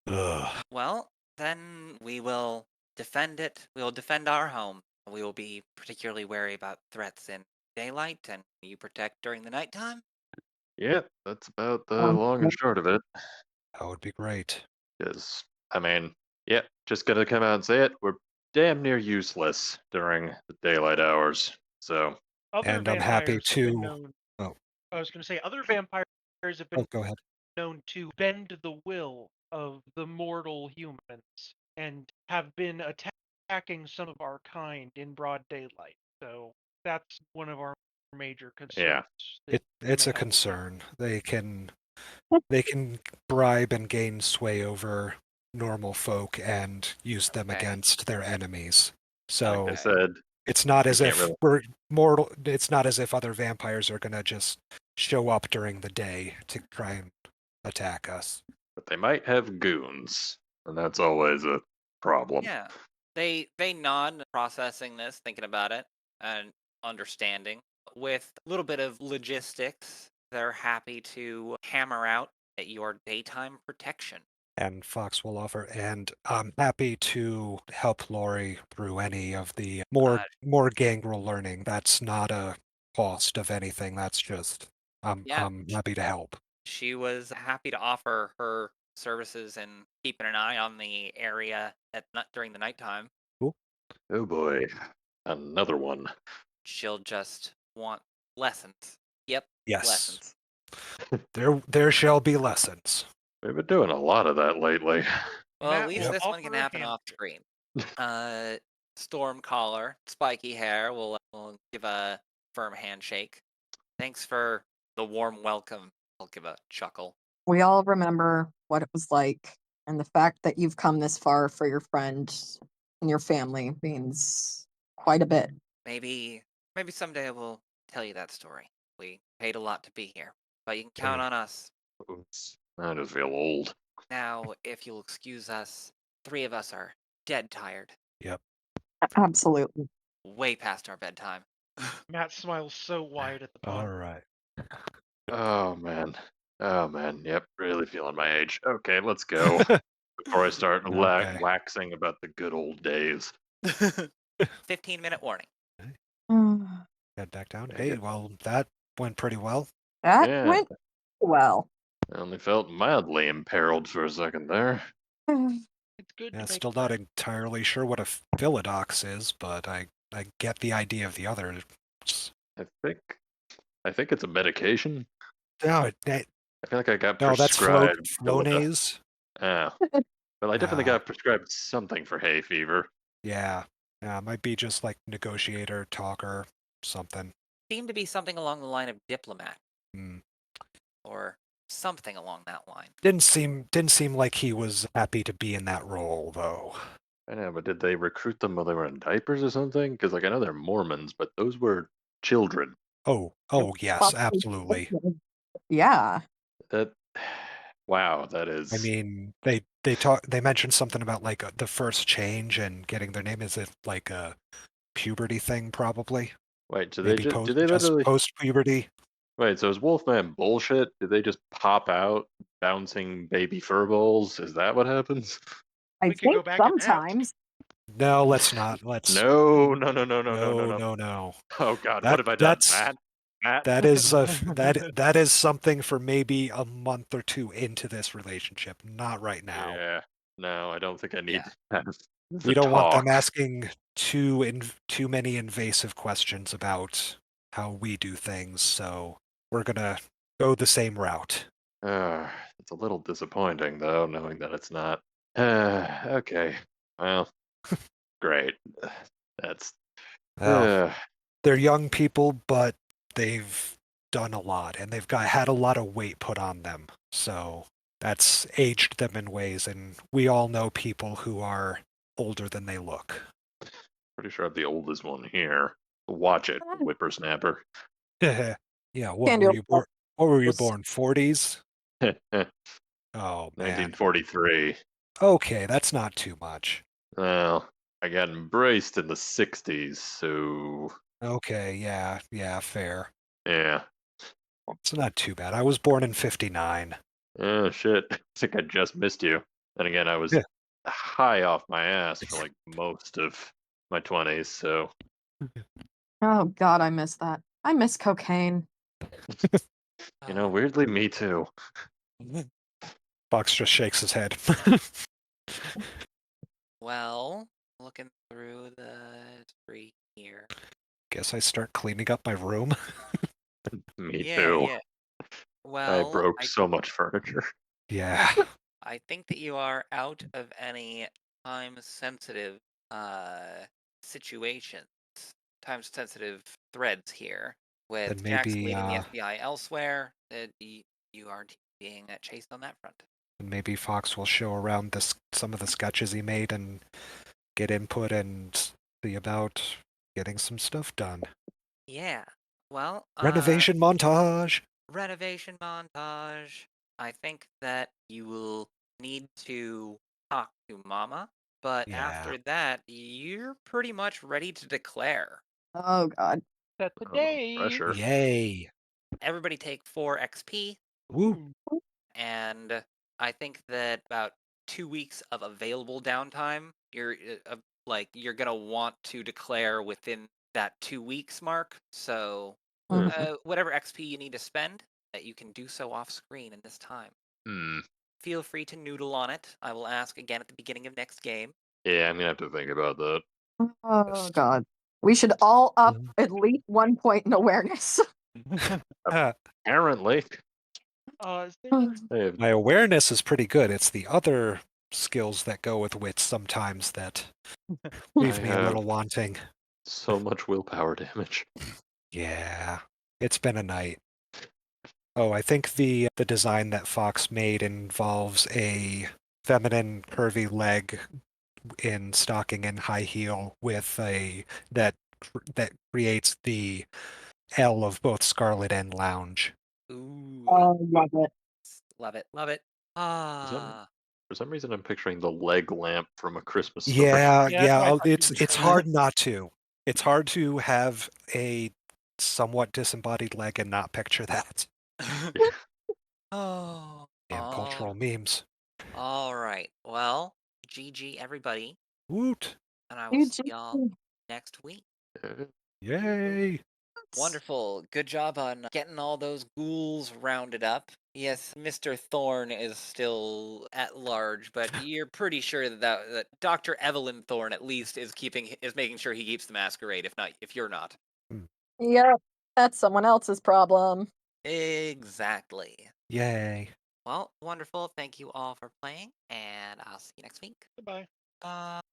S4: Ugh.
S1: Well, then we will defend it. We will defend our home. We will be particularly wary about threats in daylight, and you protect during the nighttime.
S3: Yeah, that's about the long and short of it.
S4: That would be great.
S3: Because, yeah, just gonna come out and say it. We're damn near useless during the daylight hours. So,
S2: Other
S4: And I'm happy
S2: vampires have been
S4: to.
S2: known.
S4: Oh,
S2: I was going to say other vampires have been
S4: go ahead.
S2: known to bend the will of the mortal humans and have been attacking some of our kind in broad daylight. So that's one of our major concerns.
S3: yeah.
S4: It's a concern. They can bribe and gain sway over normal folk and use them
S1: Okay.
S4: against their enemies. So
S3: Like I
S1: Okay.
S3: said,
S4: it's not as
S3: can't
S4: if
S3: really-
S4: we're mortal. It's not as if other vampires are gonna just show up during the day to try and attack us.
S3: but they might have goons, and that's always a problem.
S1: Yeah. They nod, processing this, thinking about it, and understanding. With a little bit of logistics, they're happy to hammer out at your daytime protection.
S4: And Fox will offer, and I'm happy to help Lori through any of the more gangrel learning. That's not a cost of anything. That's just
S1: Yeah.
S4: I'm happy to help.
S1: She was happy to offer her services and keeping an eye on the area during the nighttime.
S3: Oh boy, another one.
S1: She'll just want lessons. Yep,
S4: Yes,
S1: lessons.
S4: there shall be lessons.
S3: We've been doing a lot of that lately.
S1: Well, at
S2: Matt
S1: least
S2: will
S1: this one
S2: offer
S1: can
S2: a
S1: happen
S2: hand.
S1: off screen. Storm collar, spiky hair will give a firm handshake. Thanks for the warm welcome. I'll give a chuckle.
S5: We all remember what it was like, and the fact that you've come this far for your friend and your family means quite a bit.
S1: Maybe someday we'll tell you that story. We paid a lot to be here, but you can count on us.
S3: Oops. I just feel old.
S1: Now, if you'll excuse us, 3 of us are dead tired.
S4: Yep.
S5: Absolutely.
S1: Way past our bedtime.
S2: Matt smiles so wide at the
S4: All
S2: pun.
S4: right.
S3: Oh man. Oh man. Yep. Really feeling my age. Okay, let's go. Before I start
S4: Okay.
S3: waxing about the good old days.
S1: 15-minute warning.
S4: Head back down.
S3: Yeah,
S4: Hey,
S3: good.
S4: well, that went pretty well.
S5: That
S3: Yeah.
S5: went well.
S3: I only felt mildly imperiled for a second there.
S2: It's good
S4: Yeah,
S2: to make
S4: still not
S2: friends.
S4: entirely sure what a philodox is, but I get the idea of the other.
S3: I think it's a medication.
S4: No,
S3: I feel like I got
S4: no, that's
S3: prescribed.
S4: Flonase.
S3: Oh. Well, I definitely
S4: Ah.
S3: got prescribed something for hay fever.
S4: Yeah, it might be just like negotiator, talker, something.
S1: Seemed to be something along the line of diplomat,
S4: Hmm.
S1: or something along that line.
S4: Didn't seem like he was happy to be in that role, though.
S3: I know, but did they recruit them while they were in diapers or something? Because I know they're Mormons, but those were children.
S4: Oh, yes, absolutely.
S5: Yeah.
S3: That, wow, that is.
S4: I mean, they mentioned something about like the first change and getting their name. Is it like a puberty thing? Probably.
S3: Wait, do
S4: Maybe
S3: do they literally?
S4: post puberty.
S3: Wait, so is Wolfman bullshit? Did they just pop out bouncing baby furballs? Is that what happens?
S5: I
S2: We could go
S5: think
S2: back and ask.
S5: sometimes.
S4: No, let's not. Let's
S3: No.
S4: no.
S3: Oh God,
S4: That
S3: what have I done,
S4: that's
S3: Matt?
S4: that is that is something for maybe a month or two into this relationship. Not right now.
S3: Yeah, no, I don't think I need
S1: Yeah.
S4: We don't want them
S3: talk.
S4: asking too many invasive questions about how we do things. So we're gonna go the same route.
S3: It's a little disappointing though, knowing that it's not. Okay, well, great. That's.
S4: Well, they're young people, but they've done a lot, and they've had a lot of weight put on them. So that's aged them in ways, and we all know people who are older than they look.
S3: Pretty sure I'm the oldest one here. Watch it, whippersnapper.
S4: Yeah, what
S5: Candy
S4: were you born? What were you
S5: was-
S4: born? 40s? Oh man.
S3: 1943.
S4: Okay, that's not too much.
S3: Well, I got embraced in the 60s, so
S4: Okay, yeah, fair.
S3: yeah.
S4: It's not too bad. I was born in 59.
S3: Oh shit. I think I just missed you. And again, I was
S4: Yeah.
S3: high off my ass for like most of my 20s, so
S5: Oh God, I miss that. I miss cocaine.
S3: weirdly me too.
S4: Fox just shakes his head.
S1: Well, looking through the spree here.
S4: Guess I start cleaning up my room.
S3: Me
S1: Yeah,
S3: too.
S1: yeah.
S3: I
S1: Well,
S3: broke so much furniture.
S4: Yeah.
S1: I think that you are out of any time-sensitive situations, time-sensitive threads here.
S4: Then
S1: With Jax
S4: maybe
S1: leading the FBI elsewhere, you aren't being chased on that front.
S4: maybe Fox will show around some of the sketches he made and get input and see about getting some stuff done.
S1: Yeah. Well,
S4: Renovation montage.
S1: renovation montage. I think that you will need to talk to Mama, but
S4: Yeah.
S1: after that, you're pretty much ready to declare.
S5: Oh God.
S2: Set the
S3: Oh,
S2: day.
S3: pressure.
S4: Yay.
S1: Everybody take 4 XP,
S4: Woo.
S1: and I think that about 2 weeks of available downtime, you're gonna want to declare within that 2 weeks mark. So whatever XP you need to spend, that you can do so off screen in this time.
S3: Hmm.
S1: Feel free to noodle on it. I will ask again at the beginning of next game.
S3: Yeah, I'm gonna have to think about that.
S5: Oh God. We should all up
S4: Mhm.
S5: at least 1 point in awareness.
S3: Apparently.
S2: Is there
S3: I have
S4: My awareness is pretty good. It's the other skills that go with wits sometimes that leave
S3: I
S4: me a
S3: have
S4: little wanting.
S3: so much willpower damage.
S4: Yeah. It's been a night. Oh, I think the design that Fox made involves a feminine curvy leg in stocking and high heel with that that creates the L of both Scarlet and Lounge.
S1: Ooh,
S5: Love it.
S1: love it, love it.
S3: For some reason, I'm picturing the leg lamp from A Christmas Story.
S4: Yeah,
S2: Yeah, that's what I thought you
S4: it's
S2: were
S4: hard not to. It's hard to have a somewhat disembodied leg and not picture that
S1: Oh,
S4: in cultural
S1: all,
S4: memes.
S1: all right. Well, GG everybody,
S4: Woot!
S1: and I will see y'all next week.
S4: Yay!
S1: Wonderful. Good job on getting all those ghouls rounded up. Yes, Mr. Thorne is still at large, but you're pretty sure that Dr. Evelyn Thorne at least is making sure he keeps the masquerade, if you're not.
S5: Yep. That's someone else's problem.
S1: Exactly.
S4: Yay!
S1: Well, wonderful. Thank you all for playing, and I'll see you next week.
S2: Goodbye.
S1: Bye.